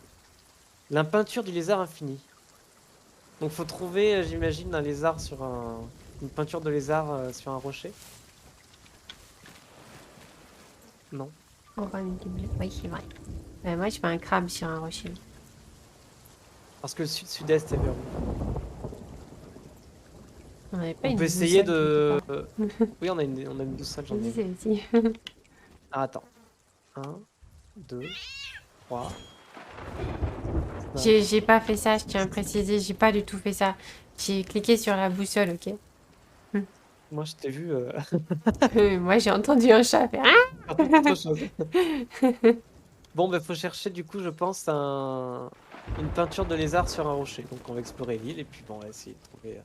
La peinture du lézard infini. Donc faut trouver, j'imagine, un lézard sur une peinture de lézard sur un rocher. Non. Orange du bleu. Oui, c'est vrai. Moi, je fais un crabe sur un rocher. Parce que le sud-sud-est est vers où? On n'avait pas On une peut essayer boussole de... quelque part. Oui, on a une boussole, j'en ai Vas-y, une. c'est aussi. Ah, attends. 1, 2, 3. J'ai pas fait ça, je tiens à préciser, j'ai pas du tout fait ça. J'ai cliqué sur la boussole, ok? Moi, je t'ai vu Moi, j'ai entendu un chat faire ah. faire autre chose. Bon, bah, faut chercher, du coup, je pense, une peinture de lézard sur un rocher. Donc, on va explorer l'île et puis, bon, on va essayer de trouver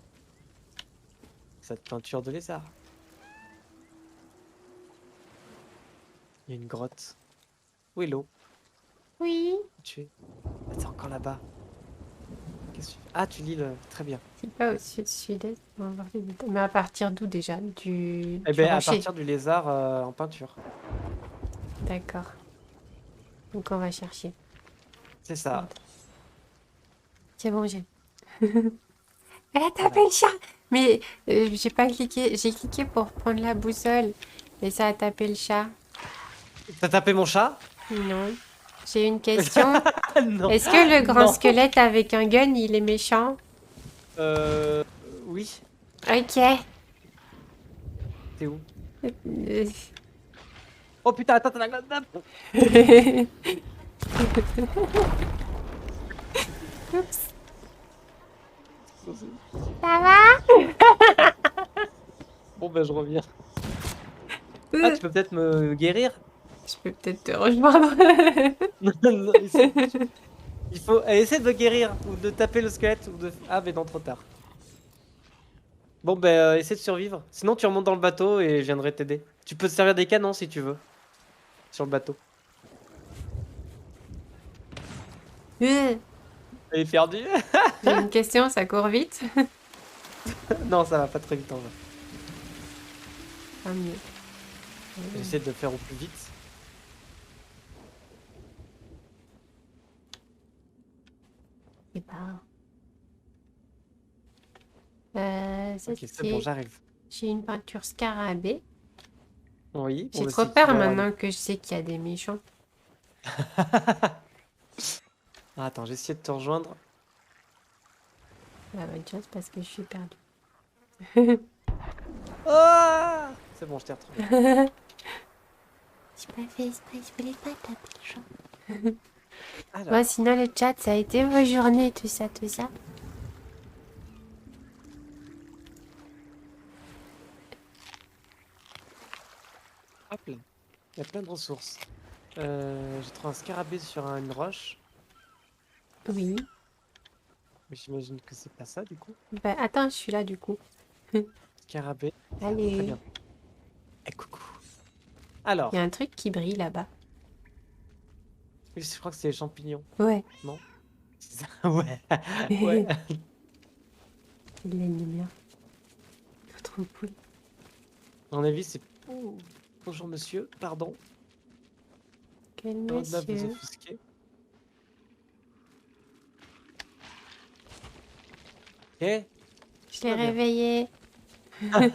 cette peinture de lézard. Il y a une grotte. Où est l'eau? Oui. Où tu es? Ah, t'es encore là-bas. Qu'est-ce que tu fais? Ah, tu lis le... Très bien. C'est pas au sud-sud-est, on va voir les détails. Mais à partir d'où déjà? Eh Du ben, à rocher. partir du lézard en peinture. D'accord. Donc on va chercher. C'est ça. C'est bon, j'ai. Elle a tapé le chat! Mais j'ai pas cliqué, j'ai cliqué pour prendre la boussole. Et ça a tapé le chat. T'as tapé mon chat? Non. J'ai une question. Non. Est-ce que le grand Non. squelette avec un gun, il est méchant? Oui. Ok. T'es où? Euh, Oh putain, attends, t'as la glace. Oups. Ça va? Bon, ben, je reviens. Ah, tu peux peut-être me guérir? Je peux peut-être te rejoindre. Non, il faut essayer de me guérir ou de taper le squelette ou de... Ah, mais non, trop tard. Bon, ben, essaie de survivre. Sinon, tu remontes dans le bateau et je viendrai t'aider. Tu peux te servir des canons si tu veux. Sur le bateau. J'ai Elle est perdue. une question, ça court vite. Non, ça va pas très vite en vrai. Tant mieux. J'essaie de le faire au plus vite. C'est pas. ça, Ok, c'est bon, j'arrive. j'ai une peinture scarabée. Oui, pour J'ai le trop site, peur tu vas avoir maintenant que je sais qu'il y a des méchants. Ah, attends, j'essaie de te rejoindre. La bonne chose parce que je suis perdue. Ah c'est bon, je t'ai retrouvé. J'ai pas fait exprès, je voulais pas taper le chat. Alors, Bon, sinon le chat, ça a été vos journées, tout ça, tout ça. hop là. Il y a plein de ressources. J'ai trouvé un scarabée sur une roche. Oui. Mais j'imagine que c'est pas ça du coup. Bah, attends, je suis là du coup. Scarabée. Très Allez. bien. Eh, coucou. Il y a Alors, un truc qui brille là-bas. oui, je crois que c'est les champignons, Ouais. non? C'est ça. Ouais. Ouais. C'est de l'ennemi. Trop cool. À mon avis, c'est. Ouh. Bonjour monsieur, pardon. Quel Loin de là vous monsieur. offusquer. Ok. Je Tout l'ai va bien. réveillé. Ça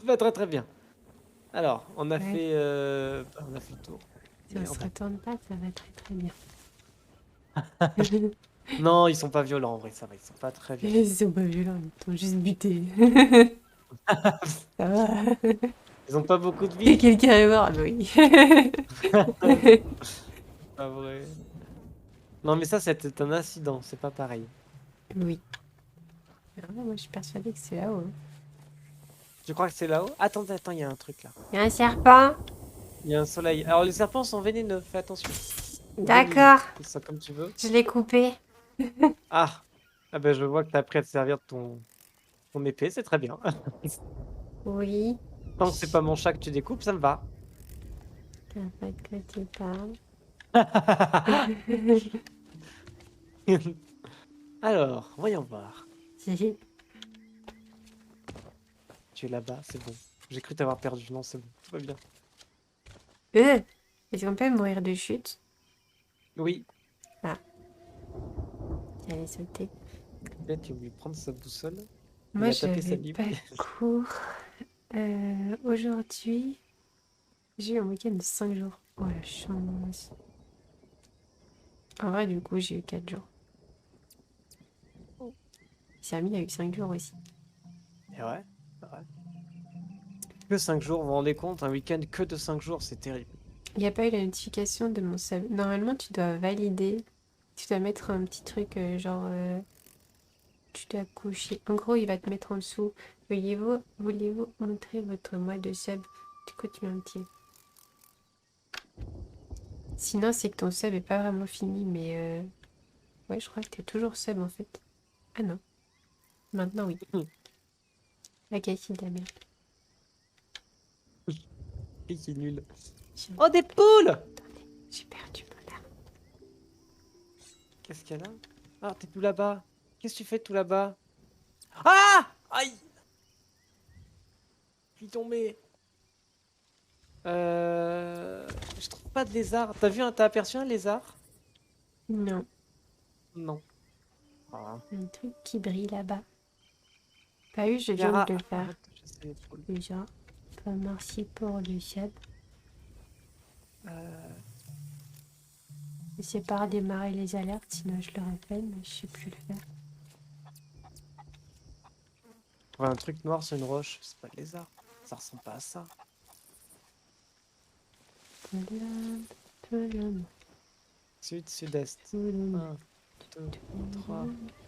va très très bien. Alors, on a Ouais. fait, on a fait le tour. Si on se Merde. retourne pas, ça va très très bien. Non, ils sont pas violents en vrai, ça va, ils sont pas très violents. Ils sont pas violents, ils t'ont juste buté. Ça va. Ils ont pas beaucoup de Et vie. quelqu'un est mort, oui. Pas vrai. Non, mais ça, c'était un incident, c'est pas pareil. Oui. Ah ouais, moi, je suis persuadée que c'est là-haut. Je crois que c'est là-haut. Attendez, attends, il y a un truc là. Il y a un serpent. Il y a un soleil. Alors, les serpents sont vénéneux, fais attention. Ou venimeux, D'accord. fais ça comme tu veux. Je l'ai coupé. Ah! Ah ben, je vois que t'as appris à te servir de ton épée, c'est très bien. Oui. Tant que c'est pas mon chat que tu découpes, ça me va. T'as pas de quoi tu parles. Alors, voyons voir. Si. Tu es là-bas, c'est bon. J'ai cru t'avoir perdu. Non, c'est bon, tout va bien. Est-ce qu'on peut mourir de chute? Oui, J'allais sauter. peut-être qu'il a voulu prendre sa boussole. Il Moi, a tapé sa j'avais Bible. pas cours. Aujourd'hui, j'ai eu un week-end de 5 jours. Oh la chance. En vrai, du coup, j'ai eu 4 jours. Samy a eu 5 jours aussi. Et ouais, c'est vrai. Que 5 jours, vous vous rendez compte, un week-end que de 5 jours, c'est terrible. Il n'y a pas eu la notification de mon sub. Normalement, tu dois valider. Tu dois mettre un petit truc tu dois coucher. En gros, il va te mettre en dessous. Voulez-vous montrer votre mois de sub? Du coup, tu mets un petit. Sinon, c'est que ton sub est pas vraiment fini, mais ouais, je crois que t'es toujours sub en fait. Ah non. Maintenant, oui. La gâchis de la merde. Et c'est nul. J'ai Oh, des poules! j'ai perdu mon arme. Qu'est-ce qu'il y a là? Ah, t'es tout là-bas. Qu'est-ce que tu fais tout là-bas? Ah! Aïe! Je suis tombé. Je trouve pas de lézard. T'as aperçu un lézard? Non, Non. Ah. un truc qui brille là-bas. Pas eu, je viens Yara, de le faire. arrête de chasser les poules. Déjà. Pas merci pour le sub. Euh, C'est pas redémarrer les alertes, sinon je l'aurais fait, mais je sais plus le faire. on voit un truc noir sur une roche. C'est pas le lézard. Ça ressemble pas à ça. Tadam, tadam, Sud, sud-est. tadam, 1, 2, 3,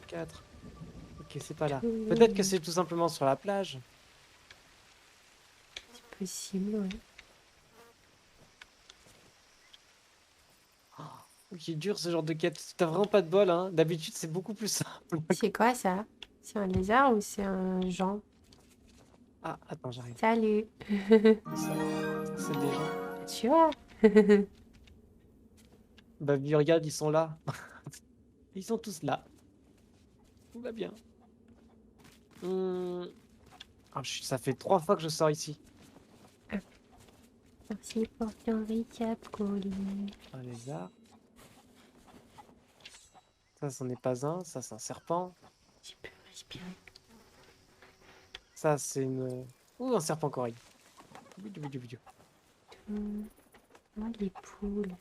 4. Ok, c'est pas là. tadam. Peut-être que c'est tout simplement sur la plage. C'est possible, ouais. Qui dur ce genre de quête. T'as vraiment pas de bol, hein. D'habitude, c'est beaucoup plus simple. C'est quoi ça? C'est un lézard ou c'est un Jean? Ah, attends, j'arrive. Salut! Ça, c'est des gens. Tu vois? Bah, puis regarde, ils sont là. Ils sont tous là. Tout va bien. Ah, ça fait 3 fois que je sors ici. Merci pour ton recap, Colin. Un lézard. Ça, c'en est pas un. Ça, c'est un serpent. Tu peux respirer. Ça, c'est une... Ouh, un serpent corail. Oh, les poules.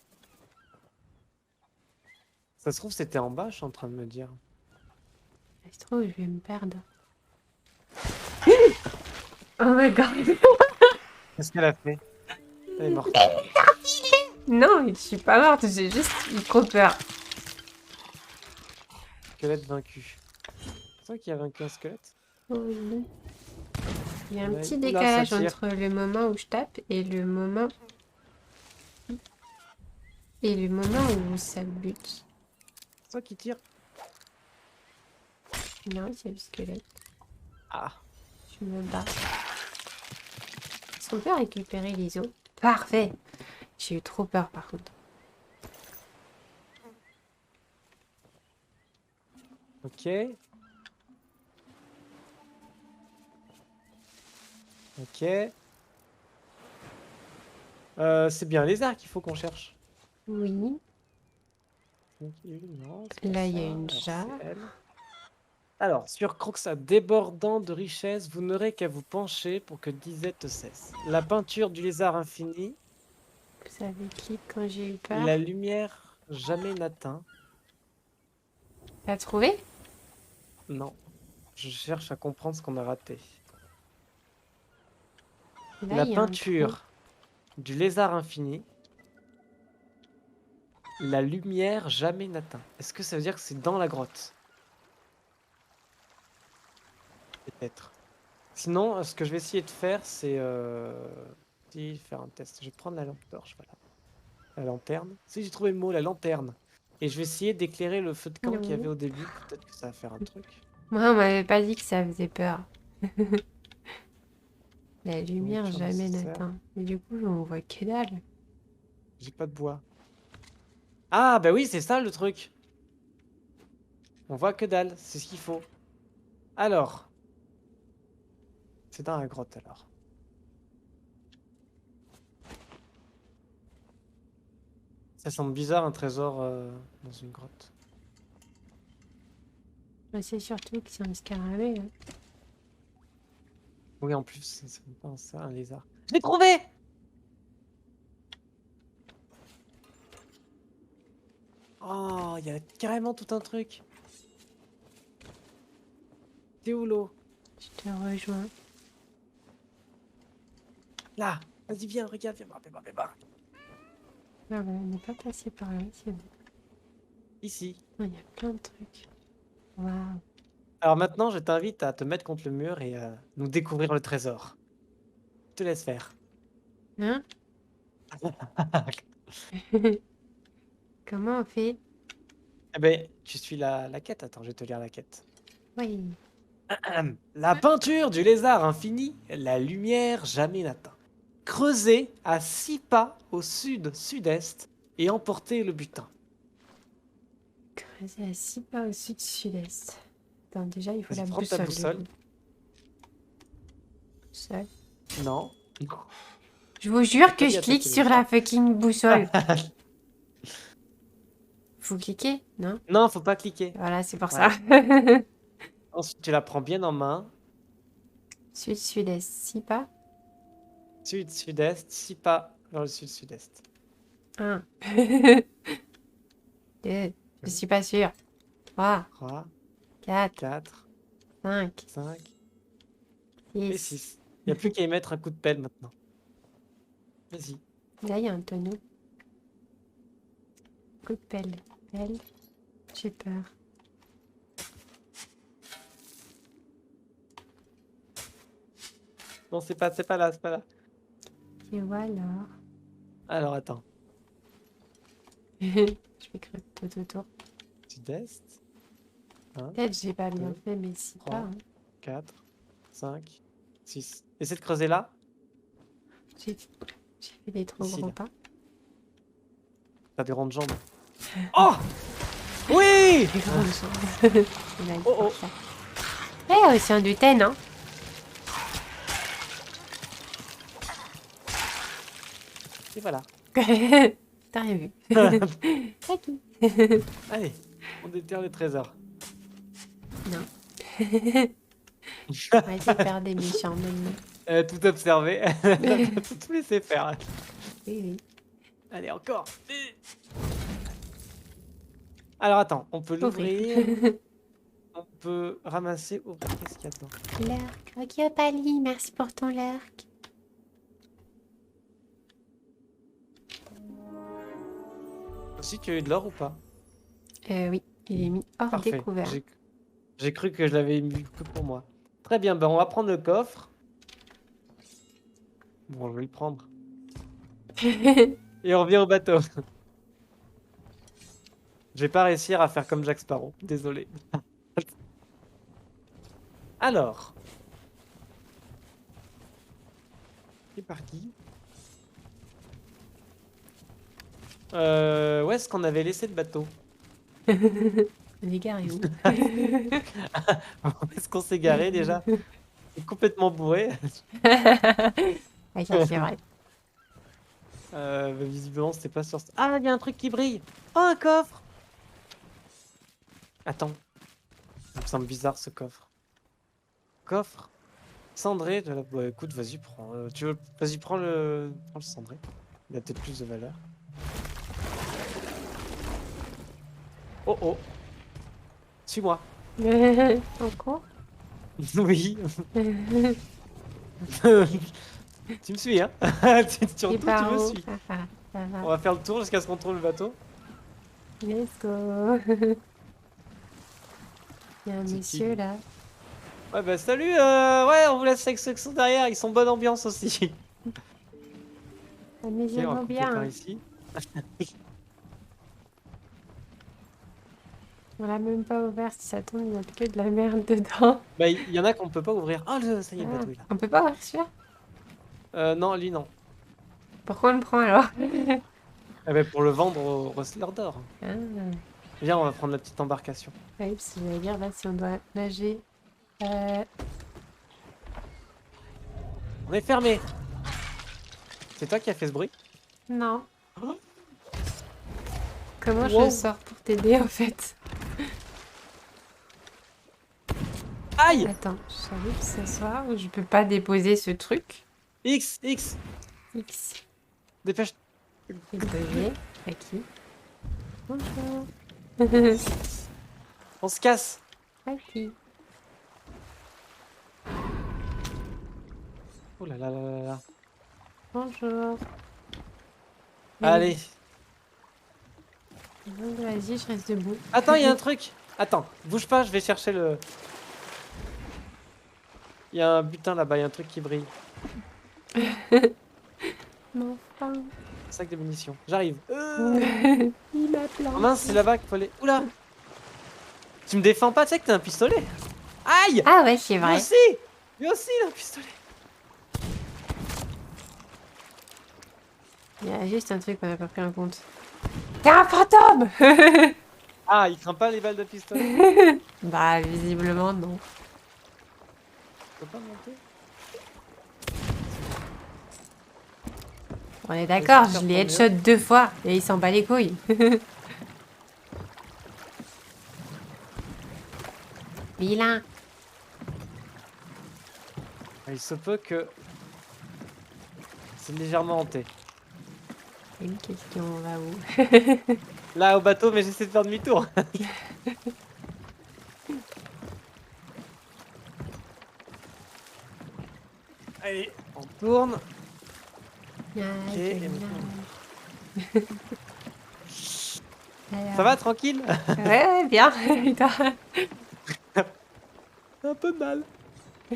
Ça se trouve, c'était en bas, je suis en train de me dire. Ça se trouve, je vais me perdre. Oh my god. Qu'est-ce qu'elle a fait? Elle est morte. Non, je suis pas morte, j'ai juste eu trop peur. Squelette vaincu. C'est toi qui a vaincu un squelette? Oh non. Il y a un Ouais, petit oula, décalage ça tire. entre le moment où je tape et le moment où ça bute. C'est toi qui tire? Non, c'est le squelette. Ah. Je me bats. Est-ce qu'on peut récupérer les os? Parfait. J'ai eu trop peur par contre. Ok. Ok. C'est bien les arcs qu'il faut qu'on cherche. Oui. Donc, non, c'est pas Là, il y a ça. une Alors, jarre. c'est elle. Alors, sur Croxa, débordant de richesse, vous n'aurez qu'à vous pencher pour que disette cesse. La peinture du lézard infini, Vous avez cliqué quand j'ai eu peur. la lumière jamais n'atteint. T'as trouvé? Non, je cherche à comprendre ce qu'on a raté. Là, La il y a un peinture du lézard infini, la lumière jamais n'atteint. Est-ce que ça veut dire que c'est dans la grotte? Peut-être. Sinon, ce que je vais essayer de faire, c'est faire un test. Je vais prendre la lampe torche, voilà. La lanterne. Si j'ai trouvé le mot, la lanterne. Et je vais essayer d'éclairer le feu de camp qu'il y Non. avait au début. Peut-être que ça va faire un truc. Moi, on m'avait pas dit que ça faisait peur. La lumière Nourriture jamais nécessaire. n'atteint. Mais du coup, on voit que dalle. J'ai pas de bois. Ah, bah oui, c'est ça le truc. On voit que dalle, c'est ce qu'il faut. Alors. C'est dans la grotte alors. Ça semble bizarre un trésor dans une grotte. Bah, c'est surtout que c'est un scarabée. Hein. Oui, en plus, c'est même pas ça, un lézard. Je l'ai trouvé! Oh, il y a carrément tout un truc. T'es où l'eau? Je te rejoins. Là! Vas-y, viens, regarde, viens voir, viens voir, viens voir. Ah bah, on n'est pas passé par là. C'est bon. Ici. Oh, il y a plein de trucs. Waouh. Alors maintenant, je t'invite à te mettre contre le mur et nous découvrir le trésor. Je te laisse faire. Hein? Comment on fait? Eh ben, tu suis la quête. Attends, je vais te lire la quête. Oui. La peinture du lézard infini, la lumière jamais n'atteint. Creusez à 6 pas au sud-sud-est et emportez le butin. Creuser à 6 pas au sud-sud-est. Attends, déjà, il faut Vas-y, la prends ta boussole. boussole. Boussole. Non. Je vous jure que Vas-y, je attaque clique les sur la fucking boussole. Faut cliquer, non? Non, faut pas cliquer. Voilà, c'est pour Ouais. ça. Ensuite, tu la prends bien en main. Sud-sud-est, 6 pas. Sud-sud-est, 6 pas vers le sud-sud-est. 1. 2. Je suis pas sûre. 3, 3, 4, 4, 5, 5 et 6. 6. Il n'y a plus qu'à y mettre un coup de pelle maintenant. Vas-y. Là, il y a un tonneau. Coup de pelle. Pelle. J'ai peur. Non, c'est pas là, c'est pas là. Et voilà. Alors, attends. Je vais créer tout autour. Sud-est. 1, Peut-être j'ai pas bien 2, fait, mais si 3. pas. Hein. 4, 5, 6. Essaie de creuser là. J'ai fait des trop Ici, gros là. pas. T'as des rondes jambes. Oh! Oui! Des grandes jambes. Il a dit Oh, oh. ça. Eh, aussi un gluten, hein. Et voilà. T'as rien vu. Ok. Allez, on déterre le trésor. Non. On va essayer de faire des méchants maintenant. Tout observé. Tout laisser faire. Oui, oui. Allez, encore. Alors attends, on peut l'ouvrir. On peut ramasser, ouvrir. Qu'est-ce qu'il y a dedans? L'arc. Ok, Opali, merci pour ton l'arc. Si tu as eu de l'or ou pas? Oui, il est mis hors Parfait. découvert. J'ai cru que je l'avais mis que pour moi. Très bien, ben on va prendre le coffre. Bon, je vais le prendre. Et on revient au bateau. Je vais pas réussir à faire comme Jack Sparrow. Désolé. Alors. C'est parti. Où est-ce qu'on avait laissé le bateau? On est garé où? Où est-ce qu'on s'est garé déjà? C'est complètement bourré. Ah, ça, c'est vrai. Mais visiblement, c'était pas sur... Ah, il y a un truc qui brille. Oh, un coffre. Attends. Ça me semble bizarre, ce coffre. Coffre cendré de la... Bah, écoute, vas-y, prends. Tu veux... Vas-y, prends le cendré. Il a peut-être plus de valeur. Oh, oh. Suis-moi. Encore? Oui. Tu me suis, hein? Surtout, tu me suis. Ça va. On va faire le tour jusqu'à ce qu'on trouve le bateau. Let's go. Il y a un C'est monsieur qui, là. Ouais, bah salut, ouais, on vous laisse avec ceux qui sont derrière, ils sont bonne ambiance aussi. Ah, mais Ok, on va j'aime couper bien. par ici. On l'a même pas ouvert. Si ça tombe, il y a que de la merde dedans. Bah, il y en a qu'on peut pas ouvrir. Oh, ça y est, le Ah, bateau est là. on peut pas ouvrir celui-là? Non, lui, non. Pourquoi on le prend alors? Eh ben, pour le vendre au Rustler d'or. Ah, Viens, on va prendre la petite embarcation. oui, parce que j'allais dire là si on doit nager. On est fermé. C'est toi qui as fait ce bruit? Non. Oh. Comment Wow. je sors pour t'aider en fait? Aïe! Attends, j'arrive ce soir où je peux pas déposer ce truc. X. X. Dépêche. Déposer. À qui? Bonjour. On se casse. À qui? Oh là là là là là. Bonjour. Allez. Vas-y, je reste debout. Attends, il y a un truc. Attends, bouge pas, je vais chercher le... Il y a un butin là-bas, il y a un truc qui brille. Mon pain. Sac de munitions. J'arrive. Il m'a planté. Oh mince, c'est là-bas qu'il faut aller. Oula! Tu me défends pas, tu sais que t'as un pistolet? Aïe! Ah ouais, c'est Lui vrai. aussi! Lui aussi, il a un pistolet. Il y a juste un truc qu'on n'a pas pris en compte. T'es un fantôme! Ah, il craint pas les balles de pistolet? Bah, visiblement, non. Je peux pas monter? On est d'accord, Vas-y, je l'ai faire ton headshot 2 fois et il s'en bat les couilles. Vilain. Il se peut que... C'est légèrement hanté. Une question, on va où? Là, au bateau, mais j'essaie de faire demi-tour. Allez, on tourne. Ok, et maintenant... Ça va, tranquille? Ouais, bien. Putain. Un peu mal.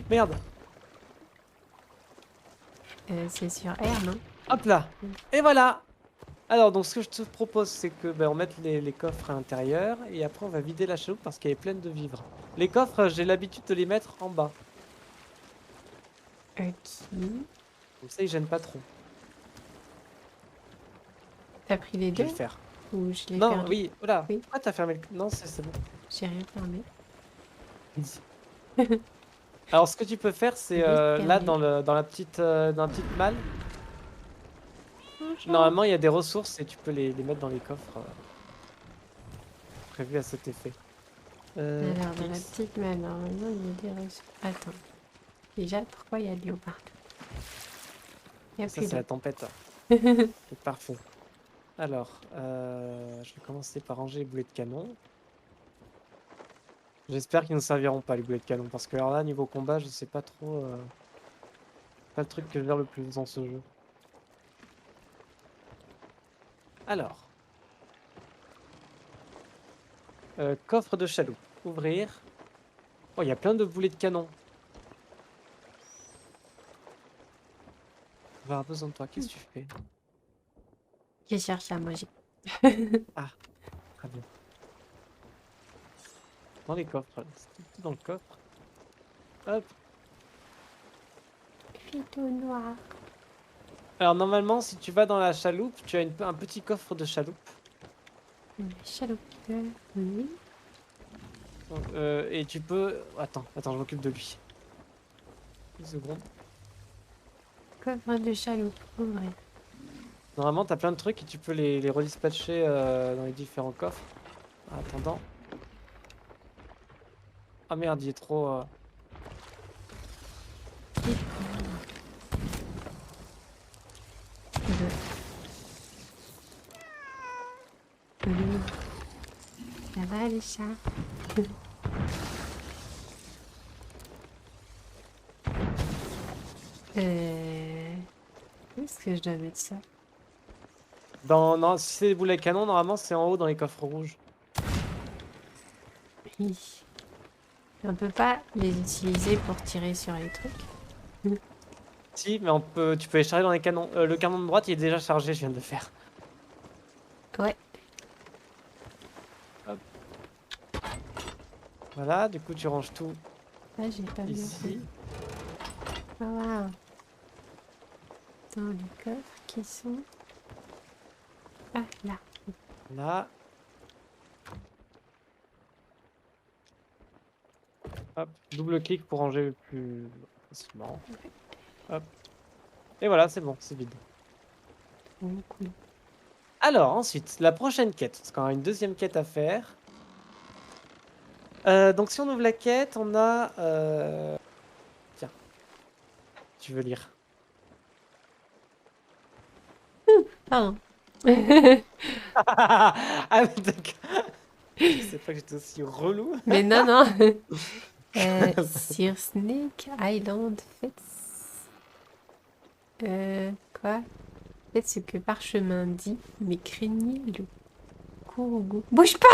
Merde. C'est sur R, non? Hop là. Et voilà. Alors, donc, ce que je te propose, c'est que on mette les coffres à l'intérieur et après, on va vider la chaloupe parce qu'elle est pleine de vivres. Les coffres, j'ai l'habitude de les mettre en bas. Ok. Comme ça, ils gênent pas trop. T'as pris les Je deux vais le faire. ou je l'ai Non, perdu? oui. Oula. Oui. Ah, t'as fermé le... Non, c'est bon. J'ai rien fermé. Alors, ce que tu peux faire, c'est Juste là, perdu. dans la petite malle. Normalement, il y a des ressources et tu peux les mettre dans les coffres prévus à cet effet. Alors, dans la X. petite main, normalement, il y a des ressources. Attends. Déjà, pourquoi il y a de l'eau partout? Il n'y a Ça, plus c'est la d'eau. tempête. C'est parfait. Alors, je vais commencer par ranger les boulets de canon. J'espère qu'ils ne serviront pas les boulets de canon parce que alors là, niveau combat, je sais pas trop. Pas le truc que je gère le plus dans ce jeu. Alors, coffre de chaloupe. Ouvrir. Oh, il y a plein de boulets de canon. On va avoir besoin de toi. Qu'est-ce que tu fais? Je cherche à manger. Ah, très bien. Dans les coffres. C'est tout dans le coffre. Hop. Plutôt noir. Alors normalement, si tu vas dans la chaloupe, tu as un petit coffre de chaloupe. Une chaloupe. Oui. Donc, et tu peux... Attends, je m'occupe de lui. Une seconde. Coffre de chaloupe. Ouvrir. Normalement, tu as plein de trucs et tu peux les redispatcher dans les différents coffres. En attendant. Ah merde, il est trop... Oui. Ça va les chats? Où est-ce que je dois mettre ça? Non, si c'est des boulets à canon, normalement, c'est en haut dans les coffres rouges. Oui. On peut pas les utiliser pour tirer sur les trucs. Si, mais tu peux les charger dans les canons. Le canon de droite, il est déjà chargé, je viens de le faire. Ouais. Voilà, du coup, tu ranges tout Ah, j'ai pas vu. ici. Ah, wow. Dans les coffres qui sont... Ah, là. Là. Hop, double clic pour ranger plus facilement. Hop. Et voilà, c'est bon, c'est vide. Oh, cool. Alors, ensuite, la prochaine quête. Parce qu'on a une deuxième quête à faire. Donc, si on ouvre la quête, on a... Tiens. Tu veux lire? Pardon. Ah, mais d'accord. Je sais pas que j'étais aussi relou. Mais non, non. Sur Snake Island, quoi? Faites ce que Parchemin dit, mais craignez le Kourougou. Bouge pas!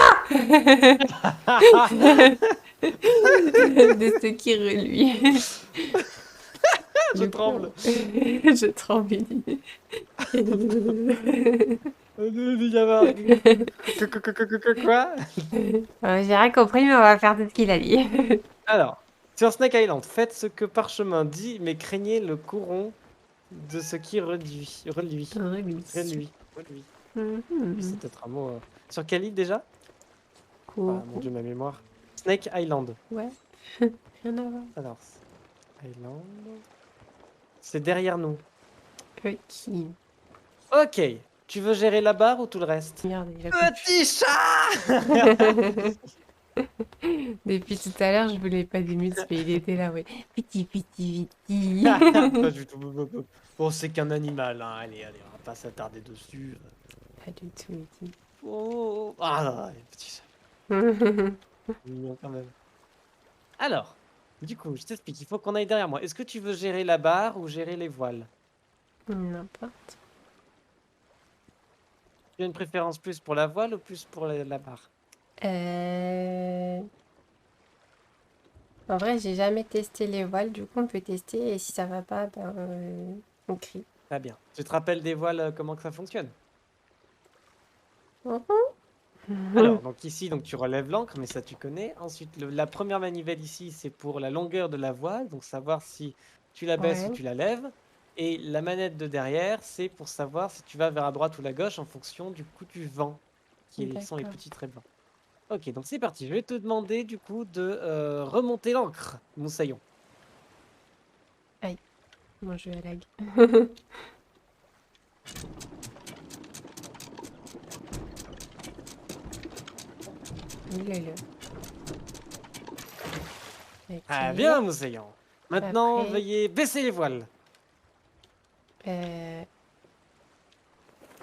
De ce qui reluit. Je tremble. Je tremble. Quoi? J'ai rien compris, mais on va faire tout ce qu'il a dit. Alors, sur Snake Island, faites ce que Parchemin dit, mais craignez le courant de ce qui reluit. Reluit. C'est peut-être un mot. Sur quelle île déjà? Ah, mon dieu, ma mémoire. Snake Island. Ouais. Rien à voir. Alors, Island. C'est derrière nous. Ok. Ok. Tu veux gérer la barre ou tout le reste? Merde, il a Petit chat. Depuis tout à l'heure, je voulais pas des muscles, mais il était là, ouais. Petit, petit, petit. Pas du tout. Bon, c'est qu'un animal, hein. Allez, on va pas s'attarder dessus. Pas du tout, petit. Oh, ah, petit chat. Mignon quand même. Alors, du coup, je t'explique. Il faut qu'on aille derrière moi. Est-ce que tu veux gérer la barre ou gérer les voiles? N'importe. Tu as une préférence plus pour la voile ou plus pour la barre? En vrai, j'ai jamais testé les voiles, du coup, on peut tester, et si ça va pas, ben, on crie. Très bien. Tu te rappelles des voiles, comment que ça fonctionne? Alors, donc ici, donc tu relèves l'ancre, mais ça tu connais. Ensuite, la première manivelle ici, c'est pour la longueur de la voile, donc savoir si tu la baisses Ouais. ou tu la lèves. Et la manette de derrière, c'est pour savoir si tu vas vers la droite ou la gauche en fonction du coup du vent, qui sont les D'accord. petits traits blancs. Ok, donc c'est parti. Je vais te demander du coup de remonter l'ancre, Moussaillon. Moi, je vais à lag. Oulala. Ok. Ah bien, Moussaillon. Maintenant, Après- veuillez baisser les voiles. Euh,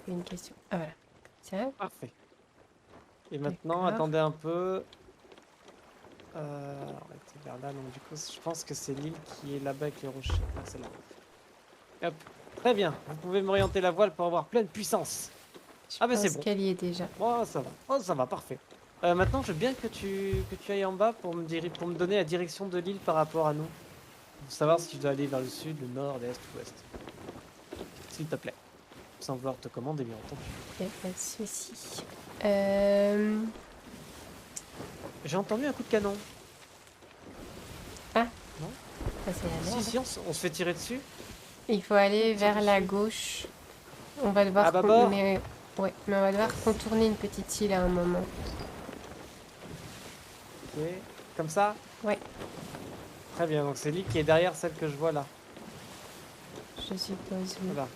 une question. Ah voilà. Ça. Parfait. Et maintenant, D'accord. attendez un peu. On va être vers là, donc du coup, je pense que c'est l'île qui est là-bas avec les rochers. Ah, c'est là. Hop. Très bien. Vous pouvez m'orienter la voile pour avoir pleine puissance. Je Ah ben c'est pense bon. qu'elle y est déjà. Oh, ça va. Oh, ça va, parfait. Maintenant, je veux bien que tu ailles en bas pour me donner la direction de l'île par rapport à nous. Pour savoir si je dois aller vers le sud, le nord, l'est ou l'ouest. S'il te plaît. Sans vouloir te commander, bien entendu. Ok, pas de souci. J'ai entendu un coup de canon. Ça, Non c'est la Si, merde. si, on se fait tirer dessus. Il faut aller vers la dessus. gauche. On va devoir... À bâbord mais... Ouais, mais on va devoir contourner une petite île à un moment. Ok. Comme ça. Ouais, Très bien, donc c'est l'île qui est derrière celle que je vois là. je suppose, oui. Voilà.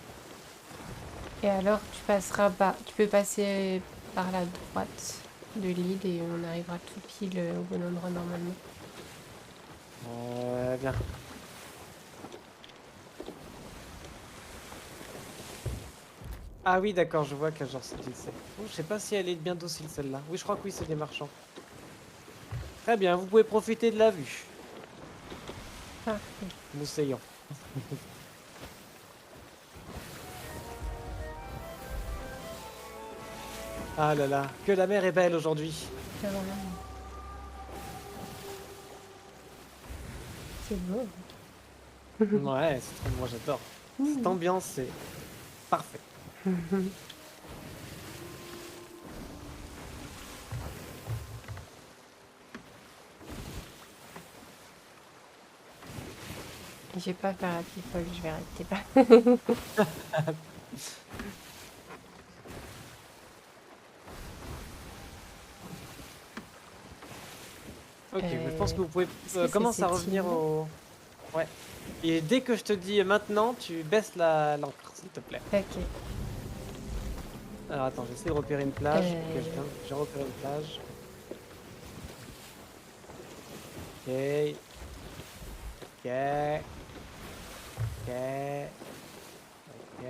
Et alors, tu passeras pas. Tu peux passer par la droite de l'île et on arrivera tout pile au bon endroit normalement. Bien. Ah oui, d'accord, je vois quel genre c'est. Oh, je sais pas si elle est bien docile celle-là. Oui, je crois que oui, c'est des marchands. Très bien, vous pouvez profiter de la vue. Parfait. Moussaillon. Ah là là, que la mer est belle aujourd'hui. Ah, voilà. C'est beau. Ouais, c'est trop, moi j'adore. Cette ambiance, c'est parfait. Je vais pas faire la petite folle, je vais arrêter pas. Ok, mais je pense que vous pouvez est-ce que c'est commencer à cette revenir île au... Ouais. Et dès que je te dis maintenant, tu baisses l'ancre, s'il te plaît. Ok. Alors attends, j'essaie de repérer une plage. Euh. Ok, j'ai repéré une plage. Ok. Ok. Ok. Ok.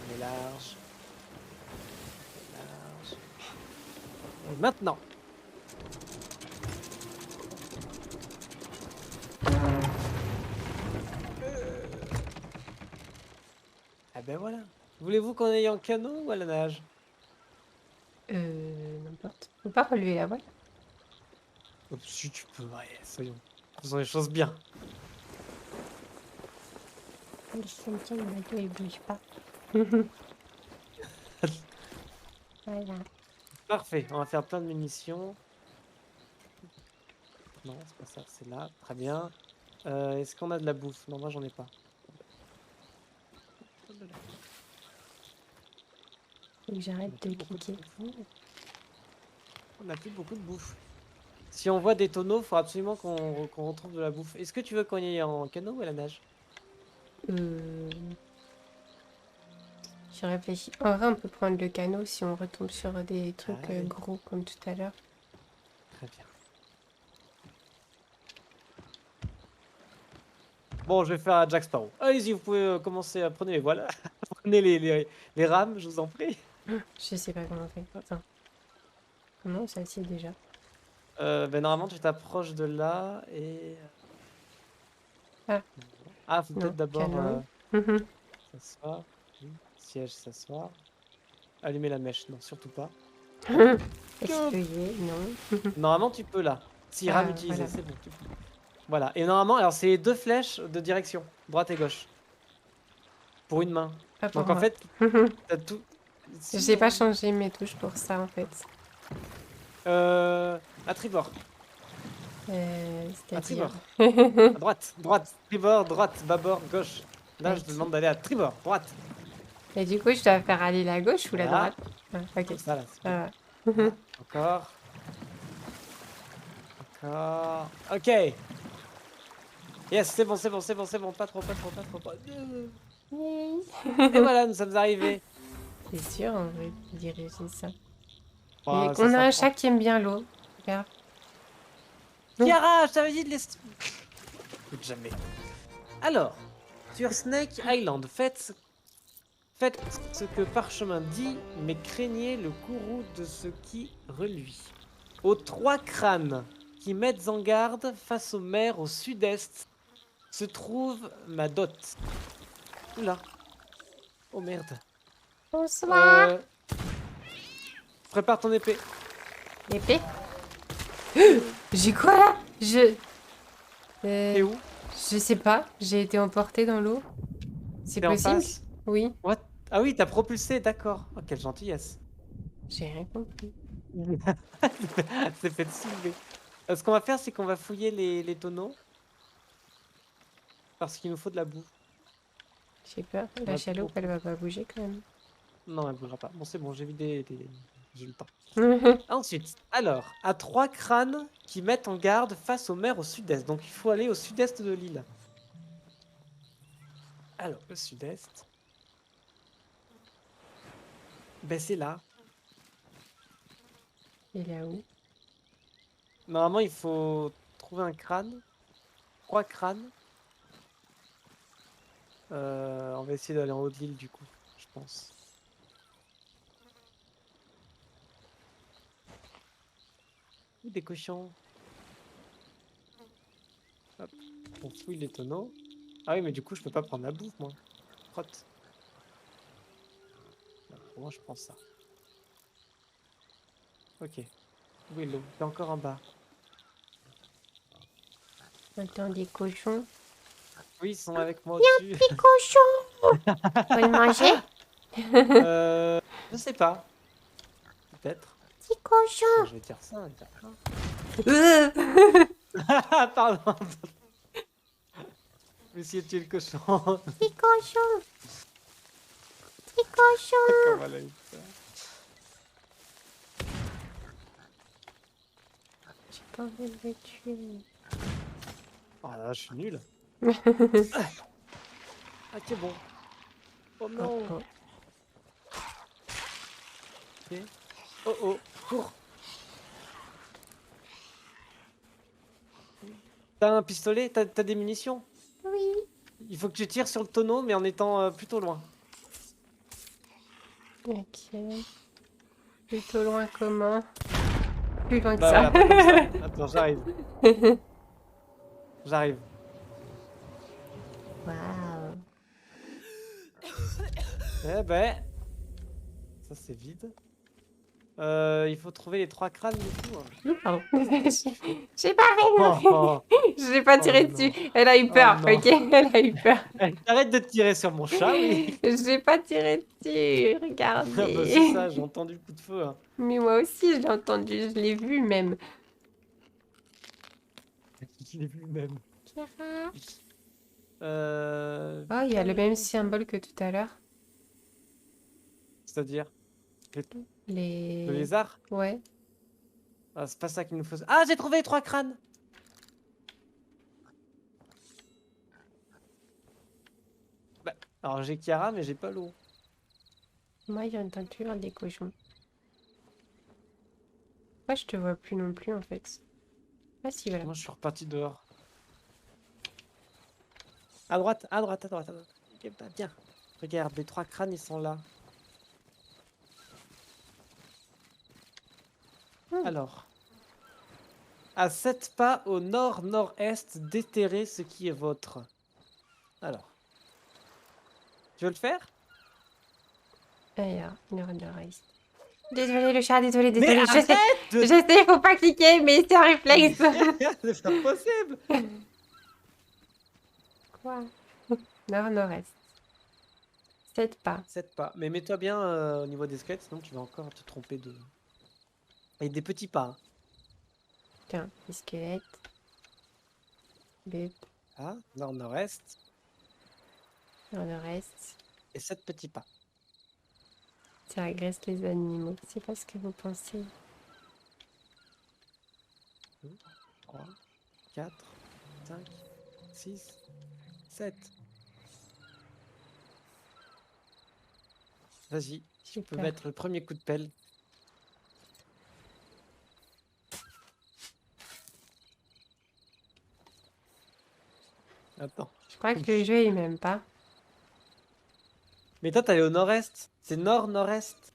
On est large. On est large. Et maintenant. Ah ben voilà. Voulez-vous qu'on aille en canot ou à la nage? N'importe. Faut pas relever la voile. Oh, si tu peux, ouais, soyons. Faisons les choses bien. Le cinquième bateau, il bouge pas. Voilà. Parfait, on va faire plein de munitions. Non, c'est pas ça, c'est là. Très bien. Est-ce qu'on a de la bouffe? Non, moi j'en ai pas. Faut que On j'arrête a de plus beaucoup de cliquer. bouffe. On n'a plus beaucoup de bouffe. Si on voit des tonneaux, il faut absolument qu'on retrouve de la bouffe. Est-ce que tu veux qu'on y aille en canot ou à la nage? Euh... Je réfléchis. En vrai, on peut prendre le canot si on retombe sur des trucs Allez, gros comme tout à l'heure. très bien. Bon, je vais faire à Jack Sparrow. Allez-y, vous pouvez commencer à prendre les voiles. Prenez les rames, je vous en prie. Je sais pas comment on fait. Attends. Comment ça c'est déjà? Ben, normalement, tu t'approches de là et... Ah, Ah, faut non. peut-être d'abord Canon. Mhm. s'asseoir. Oui. Siège, s'asseoir. Allumer la mèche, non, surtout pas. Exploser, non. Normalement, tu peux là. Si, Ah, rame utilisé, voilà. c'est bon. Tu peux. Voilà. Et normalement, alors c'est deux flèches de direction, droite et gauche, pour une main. Pas pour Donc en moi. fait, t'as tout. Je Si, sais pas normalement. changer mes touches pour ça en fait. À tribord. À C'est-à-dire. tribord. À droite, droite. Tribord, droite, bâbord, gauche. Là, je te Ok. demande d'aller à tribord, droite. Et du coup, je dois faire aller la gauche ou la Voilà. droite? Ah, ok. Comme ça, là, c'est Ça bien. va. Voilà. Encore. Encore. Ok. Yes, c'est bon, c'est bon, c'est bon, c'est bon. Pas trop, pas trop, pas trop. Et voilà, nous sommes arrivés. C'est sûr, on veut diriger ça. Et Bah, ça on a un s'apprend. chat qui aime bien l'eau. Regarde. Kiara, je t'avais dit de les... Écoute, jamais. Alors, sur Snake Island, faites ce que Parchemin dit, mais craignez le courroux de ce qui reluit. Aux 3 crânes qui mettent en garde face aux mers au sud-est se trouve ma dot. Oula. Oh merde. Bonsoir. Prépare ton épée. Épée. J'ai quoi là? T'es où? Je sais pas. J'ai été emportée dans l'eau. C'est T'es en possible? face? Oui. What? Ah oui, t'as propulsé, d'accord. Oh, quelle gentillesse. J'ai rien compris. C'est fait soulever. Ce qu'on va faire, c'est qu'on va fouiller les tonneaux. Parce qu'il nous faut de la boue. J'ai peur. On La a chaloupe, beaucoup. elle va pas bouger quand même. Non, elle bougera pas. Bon, c'est bon, j'ai vidé j'ai eu le temps. Ensuite, alors, à 3 crânes qui mettent en garde face aux mers au sud-est. Donc, il faut aller au sud-est de l'île. Alors, le sud-est. Ben, c'est là. Il est où? Normalement, il faut trouver un crâne. 3 crânes. On va essayer d'aller en haut de l'île, du coup, je pense. Ouh, des cochons. Hop, on fouille les tonneaux. Ah oui, mais du coup, je peux pas prendre la bouffe, moi. Crotte. Comment je prends ça? Ok. Où est l'eau? C'est encore en bas. Attends, des cochons. Oui, ils sont avec moi au-dessus. Des cochons! Faut le manger? Je sais pas. Peut-être. Des Enfin, cochons! je vais dire ça. Je vais dire ça. Euh. Pardon. Je vais essayer de tuer le cochon. Des cochons! Des cochons! Comment elle a eu ça? J'ai pas envie de le tuer. Oh là, je suis nul. Ah, c'est bon. Oh non. Oh, oh. Ok. Oh oh, cours. T'as un pistolet? T'as des munitions? Oui. Il faut que tu tires sur le tonneau, mais en étant plutôt loin. Ok. Plutôt loin comment? Plus loin que Bah ça. voilà, pas comme ça. Attends, j'arrive. J'arrive. Waouh. Eh ben, ça c'est vide. Il faut trouver les 3 crânes du coup. Pardon. J'ai pas fait Oh, non. oh, Je l'ai pas oh tiré non. dessus. Elle a eu Oh peur, non. ok? Elle a eu peur. Arrête de tirer sur mon chat, oui. J'ai pas tiré dessus. Ah bah c'est ça, Regardez. j'ai entendu le coup de feu. Hein. Mais moi aussi, je l'ai entendu. Je l'ai vu même. Je l'ai vu même. Kira. Euh... Oh, il y a le même symbole que tout à l'heure. C'est-à-dire le Les... lézard? Ouais. Ah, c'est pas ça qu'il nous faut. Ah, j'ai trouvé les 3 crânes. Bah, alors j'ai Kiara, mais j'ai pas l'eau. Moi, j'ai entendu un des cochons. Moi, je te vois plus non plus, en fait. Ah si, voilà. Moi, je suis reparti dehors. À droite, à droite, à droite, à droite. Ok, bah, bien. Regarde, les 3 crânes, ils sont là. Alors, à 7 pas au nord-nord-est, déterrez ce qui est votre. Alors, tu veux le faire? Alors, nord-nord-est. Désolé le chat, désolé, Mais désolé. Je sais, arrête de... je sais, faut pas cliquer, mais c'est un réflexe. C'est pas possible. Quoi? Nord-nord-est. 7 pas. 7 pas. Mais mets-toi bien au niveau des squelettes, sinon tu vas encore te tromper de... Et des petits pas. Hein. Tiens, les squelettes. Bup. Ah, nord-nord-est. Nord-nord-est. Et 7 petits pas. Ça agresse les animaux. C'est pas ce que vous pensez. 3, 4, 5, 6, 7. Vas-y, tu peux Super. mettre le premier coup de pelle. Attends. Je crois que le jeu, il m'aime pas. Mais toi, t'es allé au nord-est. C'est nord-nord-est.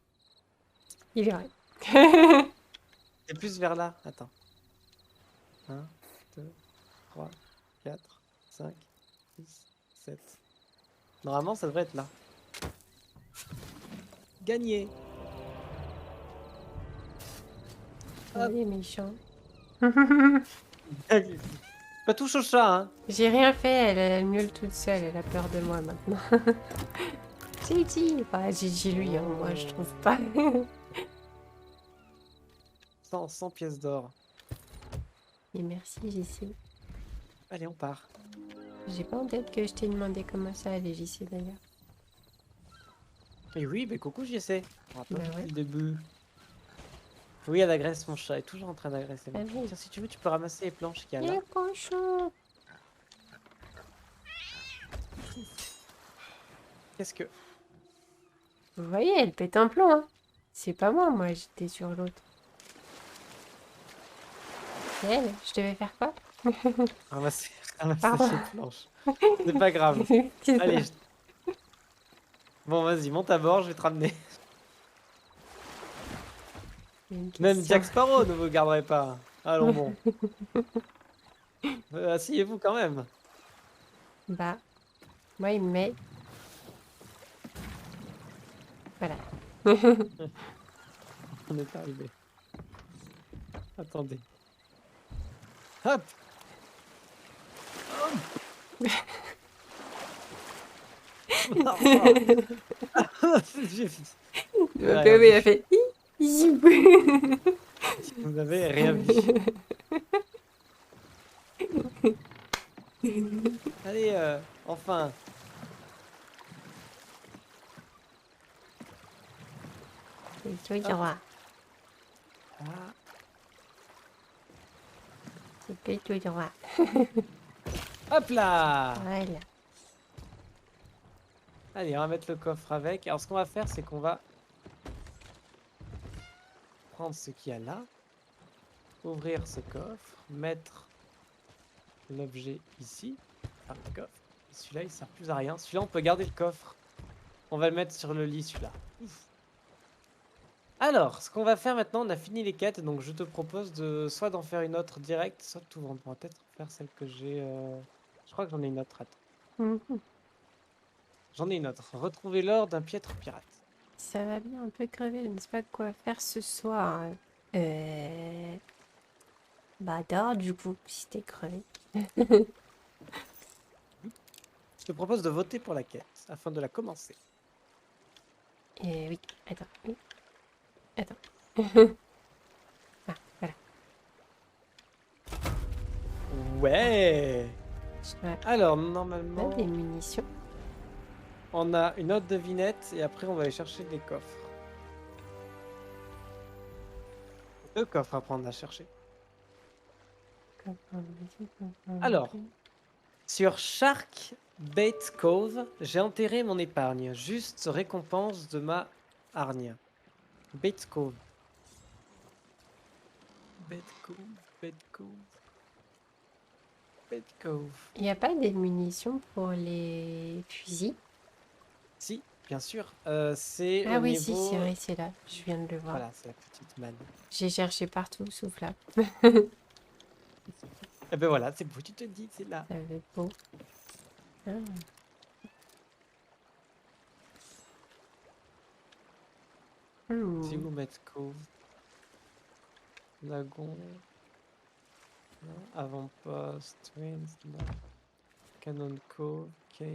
Il est vrai. C'est plus vers là. Attends. 1, 2, 3, 4, 5, 6, 7. Normalement, ça devrait être là. Gagné. Oh, il est méchant. Pas touche au chat, hein. J'ai rien fait, elle miaule toute seule, elle a peur de moi maintenant. Gigi, bah Gigi lui, hein, moi je trouve pas. 100 pièces d'or. Et merci JC. Allez, on part. J'ai pas en tête que je t'ai demandé comment ça allait JC d'ailleurs. Et oui, mais coucou, j'y sais. On rappelle Bah depuis ouais. le début. Oui, elle agresse mon chat. Elle est toujours en train d'agresser Ah moi. oui. Tiens, si tu veux, tu peux ramasser les planches qu'il y a Il là. est cochon. Qu'est-ce que... Vous voyez, elle pète un plomb, hein. C'est pas moi j'étais sur l'autre. C'est elle, je devais faire quoi? Ramasser, ramasser Pardon. les planches. C'est pas grave. Allez, bon, vas-y, monte à bord, je vais te ramener. Une Même question. Jack Sparrow ne vous garderait pas. Allons bon. Asseyez-vous quand même. Bah, moi il me met. Voilà. On est arrivé. Attendez. Hop. J'ai fait- Le rien bébé vu. a fait. Zip. Vous n'avez rien vu. Allez, enfin. C'est toi du Hop. roi. Ah. C'est toi du roi. Hop là. Voilà. Allez, on va mettre le coffre avec. Alors, ce qu'on va faire, c'est qu'on va prendre ce qu'il y a là, ouvrir ce coffre, mettre l'objet ici, enfin, le coffre. Et celui-là, il sert plus à rien. Celui-là, on peut garder le coffre. On va le mettre sur le lit, celui-là. Ouf. Alors, ce qu'on va faire maintenant, on a fini les quêtes, donc je te propose de soit d'en faire une autre directe, soit de tout vendre. On va peut-être faire celle que j'ai. Je crois que j'en ai une autre. Attends. Mhm. J'en ai une autre. Retrouver l'or d'un piètre pirate. Ça va bien un peu crever, je ne sais pas quoi faire ce soir. Bah dors du coup, si t'es crevé. Je te propose de voter pour la quête afin de la commencer. Oui, attends, oui, attends. Ah, voilà. Ouais. Je dois Alors, on a normalement, des munitions. on a une autre devinette et après, on va aller chercher des coffres. 2 coffres à prendre à chercher. Alors, sur Shark Bait Cove, j'ai enterré mon épargne. Juste récompense de ma hargne. Bait Cove. Bait Cove, Bait Cove, Bait Cove. Il n'y a pas des munitions pour les fusils? Si, bien sûr. C'est Ah au oui, si, niveau... c'est vrai, c'est là. Je viens de le voir. Voilà, c'est la petite manne. J'ai cherché partout, sauf là. Et ben voilà, c'est beau, tu te dis, c'est là. Ça va être beau. Ah. Hmm. Si vous mettez Cove. Lagon. Non. Avant-poste. Winds. Non. Cannon Cove. Cave.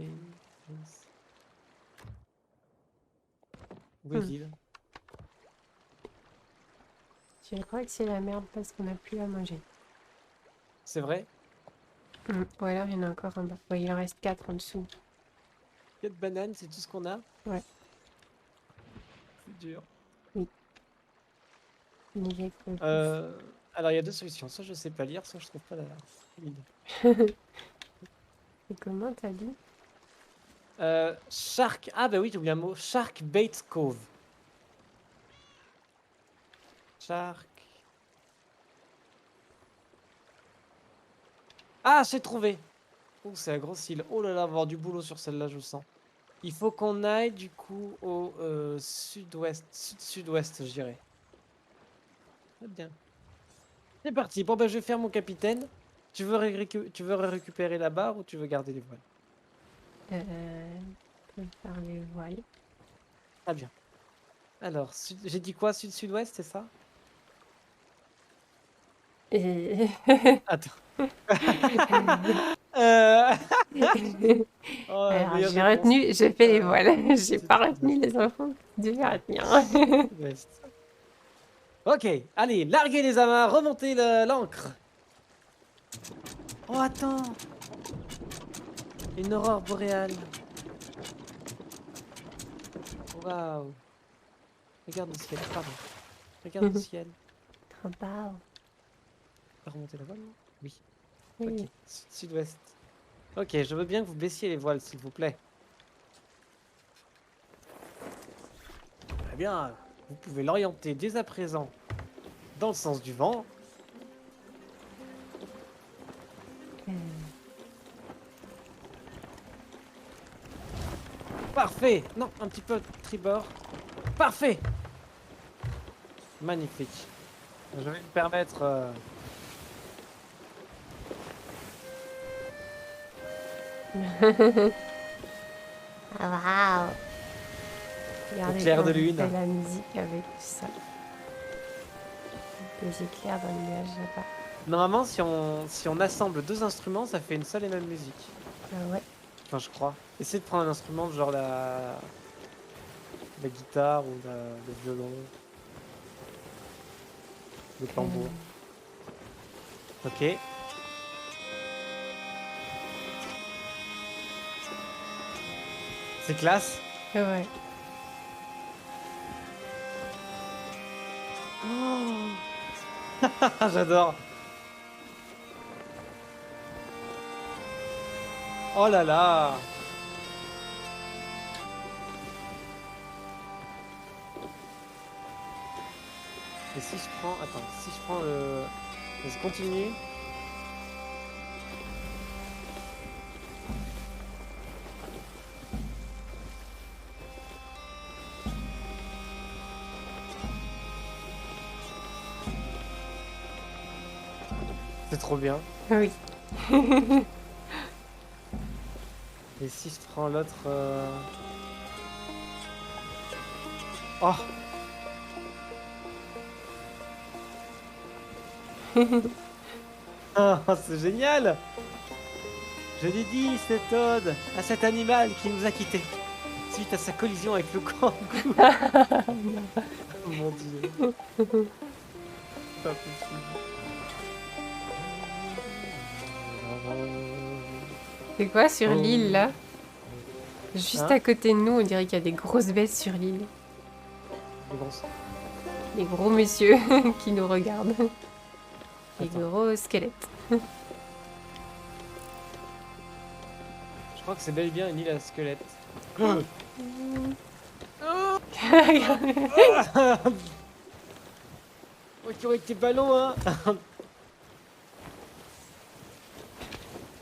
Yes. Où est l'île? Je crois que c'est la merde parce qu'on n'a plus à manger. C'est vrai? Ou alors il y en a encore en bas. Oui, il en reste 4 en dessous. 4 bananes, c'est tout ce qu'on a? Ouais. C'est dur. Il est cool. Alors il y a 2 solutions. Soit je sais pas lire, soit je trouve pas la l'île. Et comment t'as dit? Shark. Ah bah oui, j'ai oublié un mot. Shark Bait Cove. Shark. Ah, j'ai trouvé. Oh, c'est la grosse île. Oh là là, on va avoir du boulot sur celle-là, je le sens. Il faut qu'on aille du coup au sud-ouest, sud-sud-ouest, je dirais. Très bien. C'est parti. Bon, ben, je vais faire mon capitaine. Tu veux récupérer la barre ou tu veux garder les voiles? On peut faire les voiles. Très bien. Alors, j'ai dit quoi? Sud-sud-ouest, c'est ça? Et... Attends. Euh, Oh, la Alors, meilleure j'ai réponse. retenu, j'ai fait les Euh, voiles. J'ai pas Sud-sud-ouest. retenu les infos que je devais Ouais. retenir. Sud-ouest. Ok, allez, larguez les amarres, remontez l'ancre. Oh, attends. Une aurore boréale. Waouh. Regarde le ciel, pardon. Regarde le ciel. Trop beau. On va remonter la voile, non? Oui. Oui. Ok, sud-ouest. Ok, je veux bien que vous baissiez les voiles, s'il vous plaît. Eh bien, vous pouvez l'orienter dès à présent dans le sens du vent. Parfait. Non, un petit peu tribord. Parfait. Magnifique. Je vais me permettre... Ah, waouh. Regardez clair de comment on lune. fait la musique avec tout ça. Des éclairs dans le nuage là-bas. Normalement, si on assemble deux instruments, ça fait une seule et même musique. Ah ouais. Enfin, je crois. Essayez de prendre un instrument genre la guitare ou le violon, le tambour. Ok. C'est classe. Ouais. J'adore. Oh là là. Et si je prends... Attends, si je prends le... Je continue. C'est trop bien. Oui. Et si je prends l'autre... Oh. Ah, c'est génial. Je l'ai dit, cette ode à cet animal qui nous a quittés suite à sa collision avec le kangourou. Oh mon dieu. Pas possible. C'est quoi sur Oh. l'île là? Juste Hein? à côté de nous, on dirait qu'il y a des grosses bêtes sur l'île. Les grosses. Des gros messieurs qui nous regardent. Des Attends. gros squelettes. Je crois que c'est bel et bien une île à squelette. Oh, qui aurait été ballon, hein.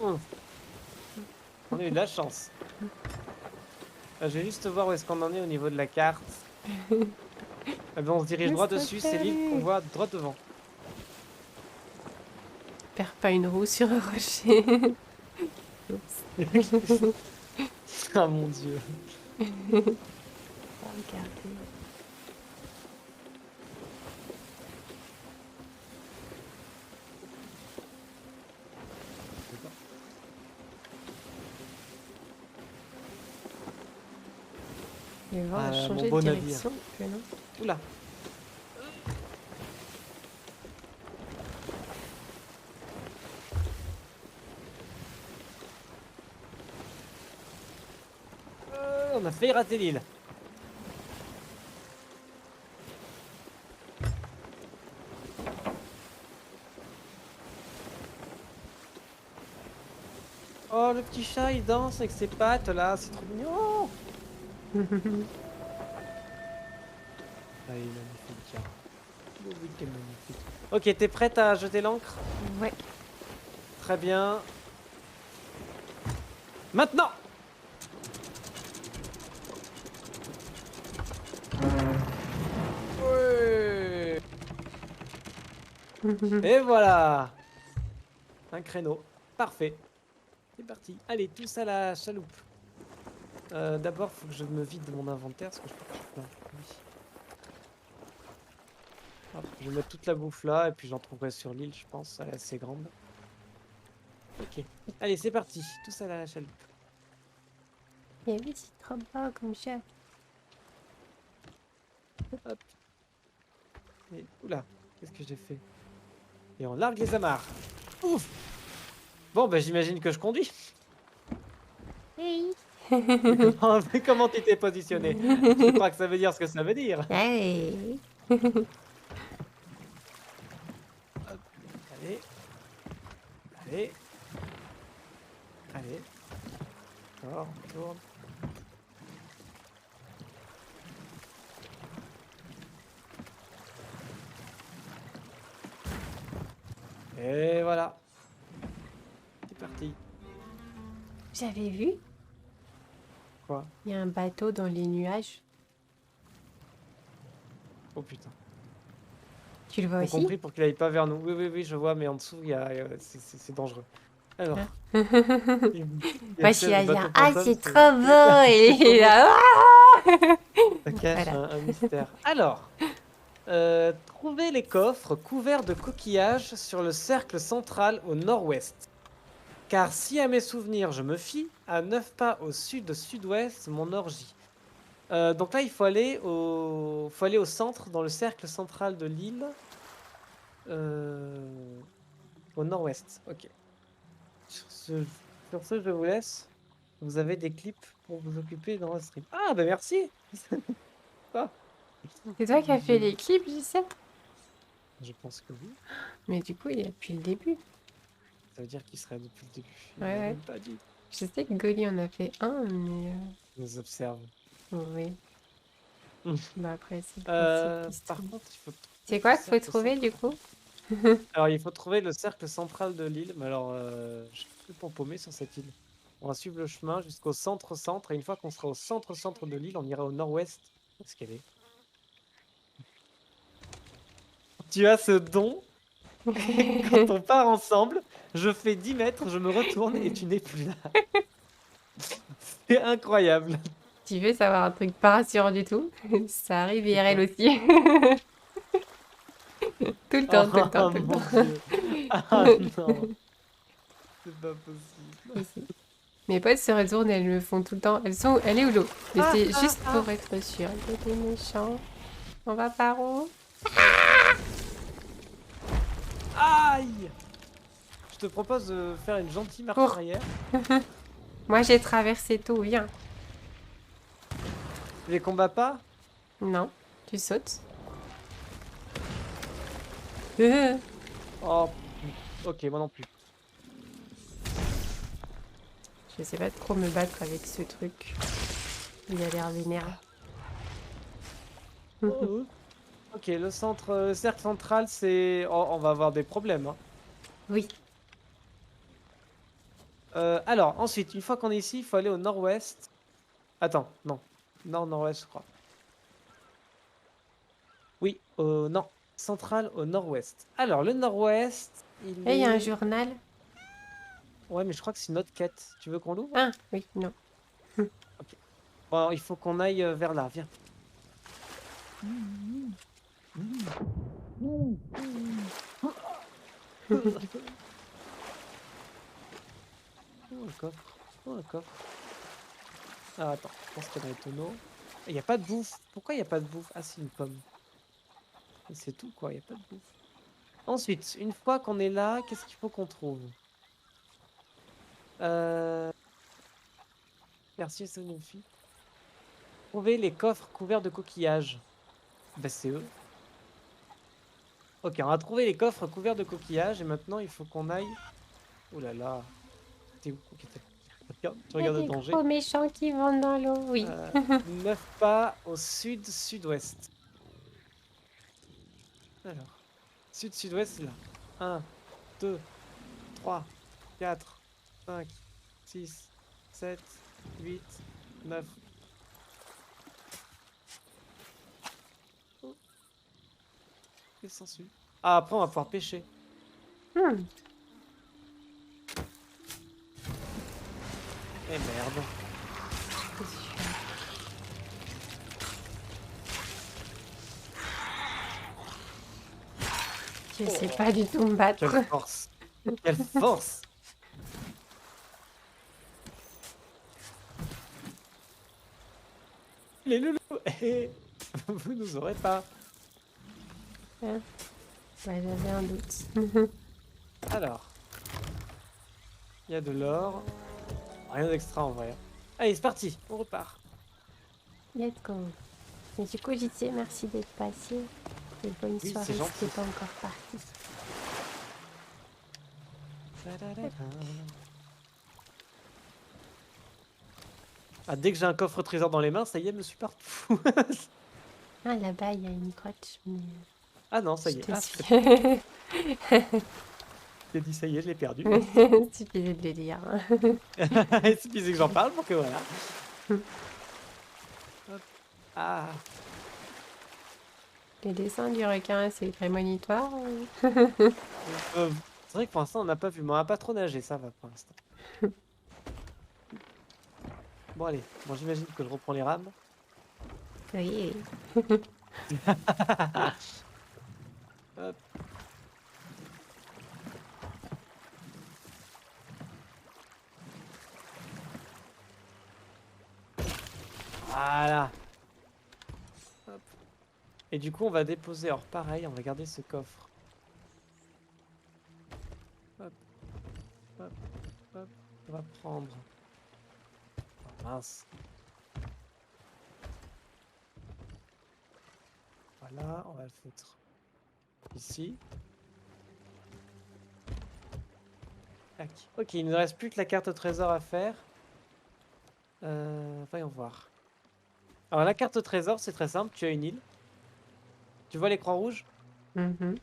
On a eu de la chance. Je vais juste voir où est-ce qu'on en est au niveau de la carte. Ah ben, on se dirige droit dessus, c'est l'île qu'on voit droit devant. Perds pas une roue sur un rocher. Ah mon dieu. Regardez. Le vent a Mon changé de beau navire. direction, que non? Oula. On a failli rater l'île. Oh, le petit chat, il danse avec ses pattes là, c'est trop mignon. Ah, il est magnifique. Tiens. Oh, oui, quel magnifique. Ok, t'es prête à jeter l'ancre? Ouais. Très bien. Maintenant. Ouais. Et voilà. Un créneau. Parfait. C'est parti. Allez, tous à la chaloupe. D'abord, faut que je me vide de mon inventaire parce que je crois que je suis plein. Oui. Hop, je vais mettre toute la bouffe là et puis j'en trouverai sur l'île, je pense. Elle est assez grande. Ok. Allez, c'est parti. Tous à la chaloupe. Et oui, c'est trop beau comme chef. Hop. Et, oula, qu'est-ce que j'ai fait? Et on largue les amarres. Ouf. Bon, bah j'imagine que je conduis. Hey. Comment tu t'es positionné? Je crois que ça veut dire ce que ça veut dire. Hey. Allez. Allez. Allez. Encore, on tourne. Et voilà. C'est parti. Vous avez vu? Quoi? Il y a un bateau dans les nuages. Oh putain. Tu le vois J'ai aussi? compris pour qu'il aille pas vers nous. Oui, oui, oui, je vois, mais en dessous, il y a, c'est dangereux. Alors. Hein? il y a Moi, je le suis à bateau dire, ah, fantôme, c'est trop beau! Et il est là, ah. Ça cache Voilà. un mystère. Alors, trouvez les coffres couverts de coquillages sur le cercle central au nord-ouest. Car si à mes souvenirs je me fie, à 9 pas au sud-sud-ouest, mon orgie. Donc là, il faut aller au centre, dans le cercle central de l'île. Au nord-ouest. Ok. Sur ce, je vous laisse. Vous avez des clips pour vous occuper dans le stream. Ah, bah merci! Ah, C'est toi qui as fait les clips, je sais. je pense que oui. Mais du coup, il est depuis le début. Ça veut dire qu'il serait depuis le début. Il Ouais, l'a ouais. même pas dit. Je sais que Goli en a fait un, mais... Il nous observe. Oui. Hmm. Bah après, c'est le principe du Par stream. contre, il faut C'est trouver quoi le qu'il faut cercle trouver, du central. coup? Alors, il faut trouver le cercle central de l'île. Mais alors, je suis tout paumé sur cette île. On va suivre le chemin jusqu'au centre-centre. Et une fois qu'on sera au centre-centre de l'île, on ira au nord-ouest. Où est-ce qu'elle est? Tu as ce don. Quand on part ensemble, je fais 10 mètres, je me retourne et tu n'es plus là. C'est incroyable. Tu veux savoir un truc pas rassurant du tout? Ça arrive IRL aussi. Tout le temps, tout le temps, Oh tout le mon temps. dieu. Ah non. C'est pas possible. Ici. Mes potes se retournent, elles me font tout le temps. Elle est où l'eau? Mais Ah, c'est ah, juste ah. pour être sûr. Il y a des méchants. On va par où? Aïe. Je te propose de faire une gentille marche Cours. arrière. Moi, j'ai traversé tout, viens. Tu les combats pas? Non, tu sautes. Oh, ok, moi non plus. Je sais pas trop me battre avec ce truc. Il a l'air vénère. Oh. Ok, le cercle central, c'est... Oh, on va avoir des problèmes, hein. Oui. Alors, ensuite, une fois qu'on est ici, il faut aller au nord-ouest. Attends, non. Nord-nord-ouest, je crois. Oui, non. Central au nord-ouest. Alors, le nord-ouest, il Et il y a un est... journal. Ouais, mais je crois que c'est notre quête. Tu veux qu'on l'ouvre? Ah, oui, non. Bon, il faut qu'on aille vers là, viens. Oh, un coffre. Oh, un coffre. Ah, attends, je pense qu'il y a dans les tonneaux. Il n'y a pas de bouffe. Pourquoi il n'y a pas de bouffe? Ah, c'est une pomme. Et c'est tout, quoi, il n'y a pas de bouffe. Ensuite, une fois qu'on est là, qu'est-ce qu'il faut qu'on trouve? Merci, Sonofi. Trouver les coffres couverts de coquillages. Bah, c'est eux. Ok, on a trouvé les coffres couverts de coquillages et maintenant il faut qu'on aille. Oh là là. T'es où? Ok, regarde, tu Il y a regardes le des danger. gros méchants qui vont dans l'eau, oui. 9 pas au sud-sud-ouest. Alors, sud-sud-ouest, c'est là. 1, 2, 3, 4, 5, 6, 7, 8, 9. Oh. Et s'ensuit. Ah, après, on va pouvoir pêcher. Hmm. Eh merde. Je sais pas du tout me battre. Quelle force. Quelle force. Les loulous. Eh, vous nous aurez pas. Ouais, j'avais un doute. Alors. Il y a de l'or. Rien d'extra en vrai. Allez, c'est parti. On repart. Let's go. Mais du coup, j'y sais, merci d'être passé. Et bonne Oui, soirée c'est si gentil. t'es pas encore parti. Ah, dès que j'ai un coffre trésor dans les mains, ça y est, je me suis partout. Ah, là-bas, il y a une grotte, mais Ah non, ça je y est. te Ah, suis. j'ai dit ça y est, je l'ai perdu. Suffisait de le dire. Il suffisait que j'en parle pour que voilà. Hop. Ah, Le dessin du requin, c'est prémonitoire. c'est vrai que pour l'instant on n'a pas vu, mais on n'a pas trop nagé, ça va pour l'instant. Bon allez, bon j'imagine que je reprends les rames. Oui. Hop. Voilà. Hop. Et du coup on va déposer, alors pareil, on va garder ce coffre. Hop, hop, hop. On va prendre. Oh, mince. Voilà, on va le foutre ici. Tac. Ok, il ne nous reste plus que la carte au trésor à faire. Voyons voir. Alors la carte au trésor, c'est très simple. Tu as une île. Tu vois l'écran rouge? Mhm.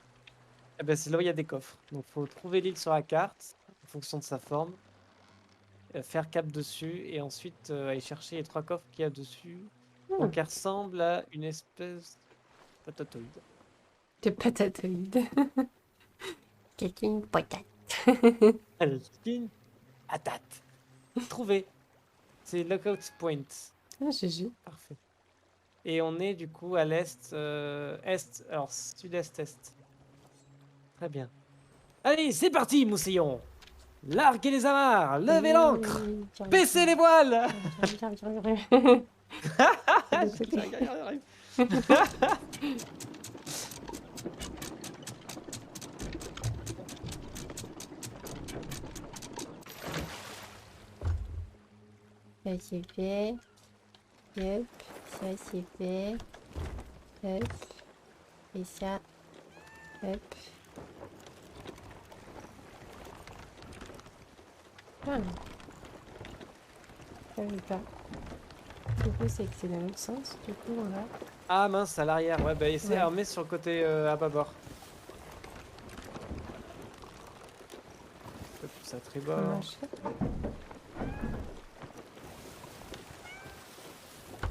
Eh ben, c'est là où il y a des coffres. Donc faut trouver l'île sur la carte en fonction de sa forme, faire cap dessus et ensuite aller chercher les 3 coffres qu'il y a dessus. Hmm. Donc elle ressemble à une espèce de patatoïde. De patatoïde. C'est une patate. Allez, une patate. Trouvé. C'est Lookout Point. Ah, GG. Parfait. Et on est du coup à l'est, est, alors sud-est-est. Très bien. Allez, c'est parti, Moussillon. Larguez les amarres, levez l'ancre, baissez les voiles. J'arrive, j'arrive. Ça c'est fait. Hop. Ça c'est fait. Hop. Et ça. Hop. Ah. Ça veut pas. Du coup, c'est que c'est dans l'autre sens. Du coup, on va. Ah mince, à l'arrière, ouais, bah essaie Ouais. armé sur le côté à bâbord. Un peu plus à On tribord. marche.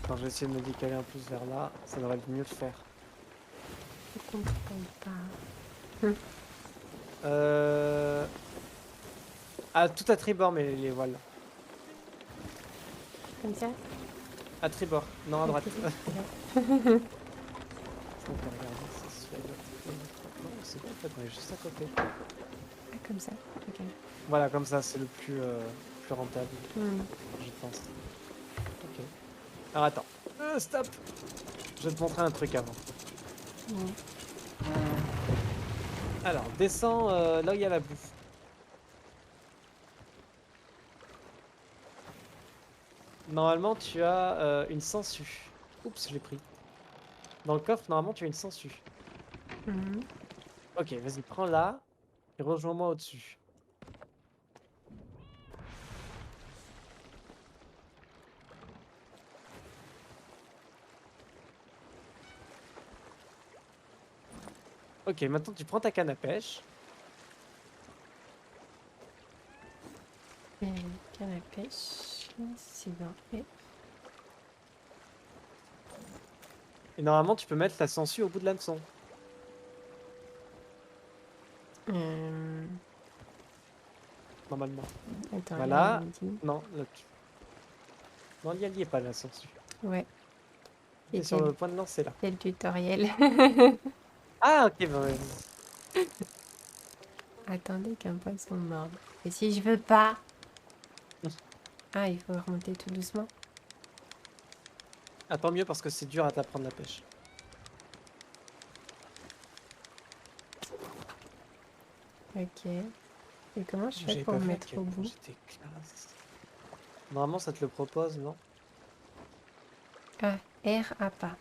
Quand je vais essayer de me décaler un plus vers là, ça devrait être mieux de faire. Je comprends pas. Ah, tout à tribord, mais les voiles. Comme ça. À tribord, non à droite. Ok, On peut regarder si celui-là doit être- Non, c'est bon, en fait, on est juste à côté. Ah, comme ça. Ok. Voilà, comme ça, c'est le plus rentable, Hmm. je pense. Ok. Alors attends. Stop. Je vais te montrer un truc avant. Bon. Alors, descends là où il y a la bouffe. Normalement, tu as une sangsue. Oups, je l'ai pris. Dans le coffre, normalement, tu as une sangsue. Mhm. Ok, vas-y, prends-la et rejoins-moi au-dessus. Ok, maintenant tu prends ta canne à pêche. Canne à pêche. C'est bien fait. Et normalement, tu peux mettre la sangsue au bout de l'hameçon. Euh, Normalement. Attends, Voilà. là, il me dit- Non, là, non, il n'y a pas la sangsue. Ouais, C'est Et sur quel- le point de lancer là. c'est le tutoriel. Ah, ok, bah, vas-y. Attendez qu'un poisson morde. Et si je veux pas? Ah, il faut remonter tout doucement. Ah, tant mieux parce que c'est dur à t'apprendre la pêche. Ok. Et comment je fais J'avais pour pas me vu à mettre quel au point bout? j'étais classe. Normalement, ça te le propose, non? Ah, R à pas.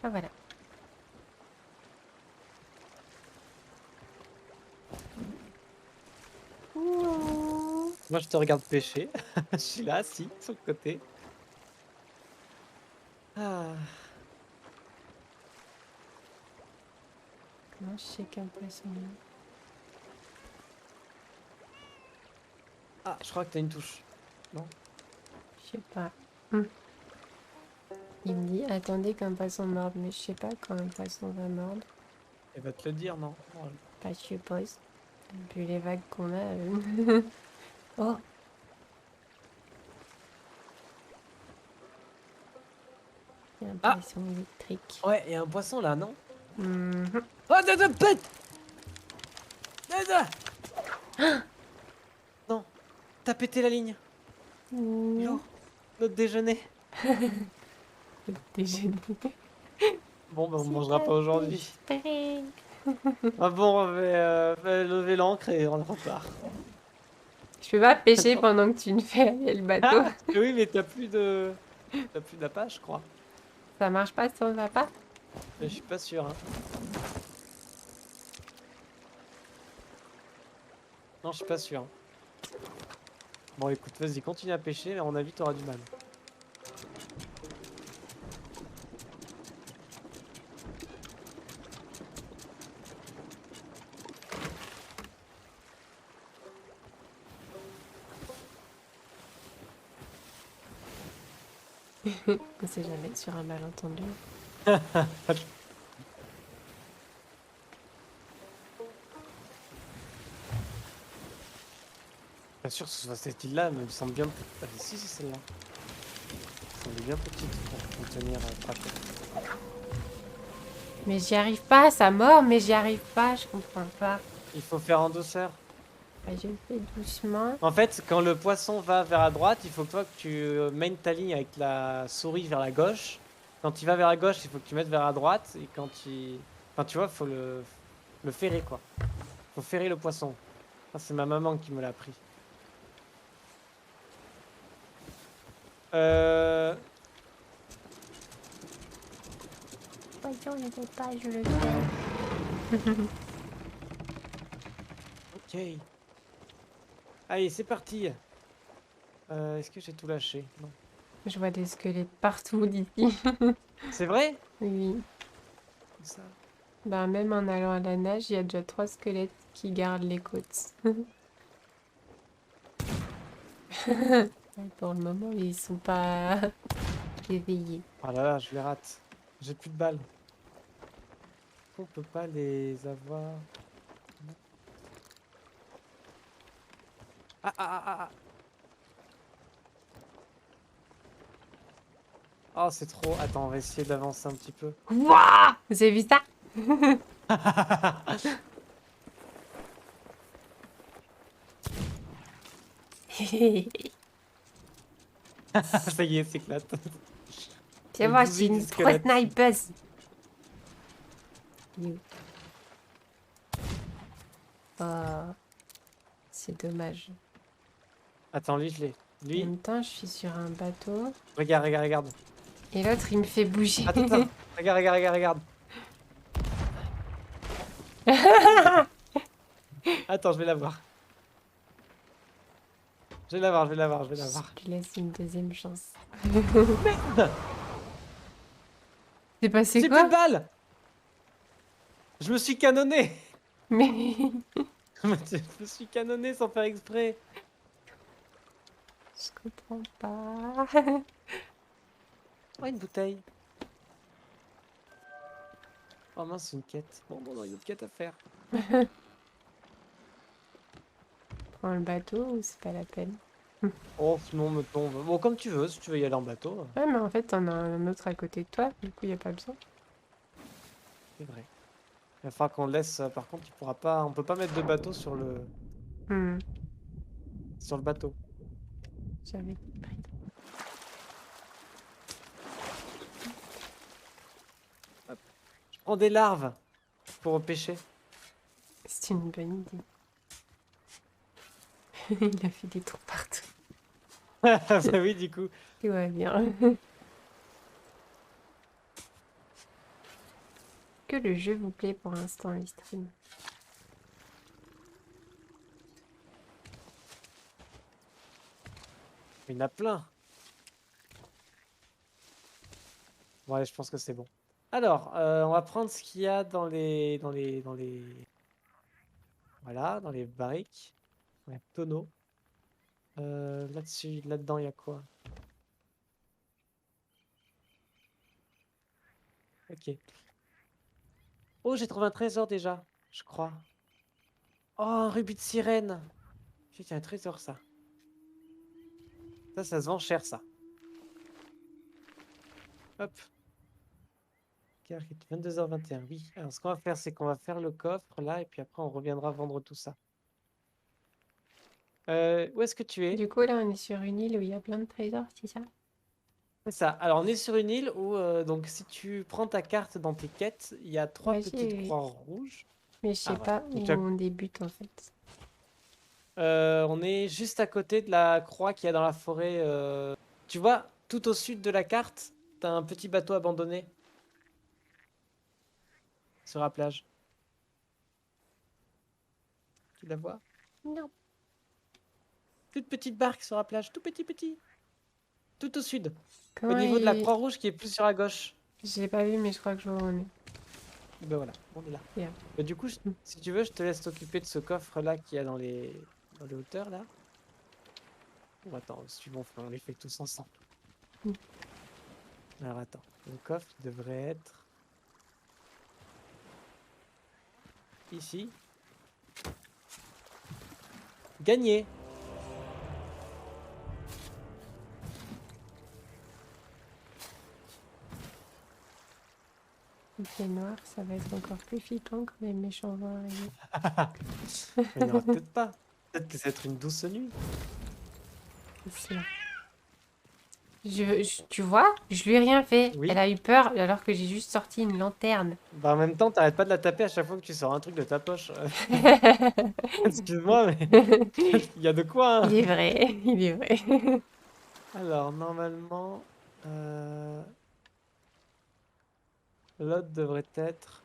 Ah, voilà. Ouh. Moi, je te regarde pêcher. Je suis là, assis, sur le côté. Ah. Comment je sais qu'un poisson mord? Ah, je crois que t'as une touche. Non? Je sais pas. Il me dit attendez qu'un poisson morde, mais je sais pas quand un poisson va mordre. Elle va te le dire, non? Non, Pas je suppose. Vu les vagues qu'on a. Oh! Il y a un Ah. poisson électrique. ouais, il y a un poisson là, non? Mhm. Oh, pète! Non, t'as pété la ligne. Lourd. Notre déjeuner. Déjeuner. Bon, bah, on C'est mangera pas aujourd'hui. Ah bon, on va lever l'ancre et on repart. Je peux pas pêcher pendant que tu ne fais aller le bateau. Ah, oui, mais t'as plus de... T'as plus d'appât, je crois. Ça marche pas si on va pas? Mais je suis pas sûr. Hein. Non, je suis pas sûr. Bon, écoute, vas-y, continue à pêcher, mais à mon avis, t'auras du mal. On sait jamais sur un malentendu. Bien sûr que ce soit cette île-là, mais elle me semble bien... Ah, si, c'est celle-là. Elle semble bien petite pour contenir Kraken. Mais j'y arrive pas, ça mord, mais j'y arrive pas, je comprends pas. Il faut faire en douceur. Bah, je le fais doucement. En fait, quand le poisson va vers la droite, il faut que toi que tu mènes ta ligne avec la souris vers la gauche. Quand il va vers la gauche, il faut que tu mettes vers la droite. Et quand il... Enfin, tu vois, faut le ferrer, quoi. Faut ferrer le poisson. Ça, c'est ma maman qui me l'a appris. Poisson, ne peut pas, je le fais. Ok. Allez, c'est parti. Est-ce que j'ai tout lâché? Non. Je vois des squelettes partout d'ici. C'est vrai? Oui. Ça. Bah, même en allant à la nage, il y a déjà 3 squelettes qui gardent les côtes. Pour le moment, ils sont pas éveillés. Oh là là, je les rate. J'ai plus de balles. On peut pas les avoir. Non. Ah ah ah ah. Oh, c'est trop. Attends, on va essayer d'avancer un petit peu. Wouah! Vous avez vu ça? Ça y est, s'éclate. Viens Le voir, je bousille suis du une pro squelette. snipeuse. You. Oh, c'est dommage. Attends, lui, je l'ai. En Lui, même temps, je suis sur un bateau. regarde, regarde, regarde. Et l'autre, il me fait bouger. Attends, attends. Regarde, regarde, regarde, regarde. Attends, je vais la voir. Je vais la voir, je vais la voir, je vais la voir. Je lui laisse une deuxième chance. Merde! C'est passé J'ai quoi? plus de balles! Je me suis canonné! Mais Je me suis canonné sans faire exprès. Je comprends pas. Oh, une bouteille. Oh mince, c'est une quête. Bon, bon, non, il y a une autre quête à faire. Prends le bateau ou c'est pas la peine? Oh, non, me tombe. Bon, comme tu veux, si tu veux y aller en bateau, Ouais, mais en fait, t'en as un autre à côté de toi, du coup, y a pas besoin. c'est vrai. Il va falloir qu'on le laisse. Par contre, il pourra pas. On peut pas mettre de bateau Hmm, sur le bateau. j'avais pris. Je prends des larves pour pêcher. C'est une bonne idée. Il a fait des trous partout. Bah oui, du coup. Tout va bien. Que le jeu vous plaît pour l'instant, les streams. Il y en a plein. Bon, allez, je pense que c'est bon. Alors, on va prendre ce qu'il y a voilà, dans les barriques. Ouais, tonneau. Là-dessus, là-dedans, il y a quoi? Ok. Oh, j'ai trouvé un trésor déjà, je crois. Oh, un rubis de sirène. C'est un trésor, ça. Ça se vend cher, ça. Hop. 22h21, oui. Alors, ce qu'on va faire, c'est qu'on va faire le coffre, là, et puis après, on reviendra vendre tout ça. Où est-ce que tu es? Du coup, là, on est sur une île où il y a plein de trésors, c'est ça? C'est ça. Alors, on est sur une île où, donc, si tu prends ta carte dans tes quêtes, il y a 3 Ouais, petites croix rouges. mais je sais Ah, voilà. pas Donc, où tu as- on débute, en fait. on est juste à côté de la croix qu'il y a dans la forêt. Tu vois, tout au sud de la carte, t'as un petit bateau abandonné sur la plage. Tu la vois? Non. Toute petite barque sur la plage, tout petit. Tout au sud. Au Comment niveau de la il... croix rouge qui est plus sur la gauche. Je l'ai pas vu, mais je crois que je vois où on est. Et ben voilà, on est là. Bien. Du coup, si tu veux, je te laisse t'occuper de ce coffre-là qu'il y a dans les hauteurs, là. Bon, attends, suivons, on les fait tous ensemble. Mm. Alors, attends. Le coffre devrait être... ici. Gagné! Il fait noir, ça va être encore plus flippant quand les méchants vont arriver. Mais il n'y en aura peut-être pas. Peut-être que ça va être une douce nuit. C'est ça. Tu vois, je lui ai rien fait. Oui. Elle a eu peur alors que j'ai juste sorti une lanterne. Bah, en même temps, t'arrêtes pas de la taper à chaque fois que tu sors un truc de ta poche. Excuse-moi, mais il y a de quoi, hein. Il est vrai, il est vrai. Alors, normalement, l'autre devrait être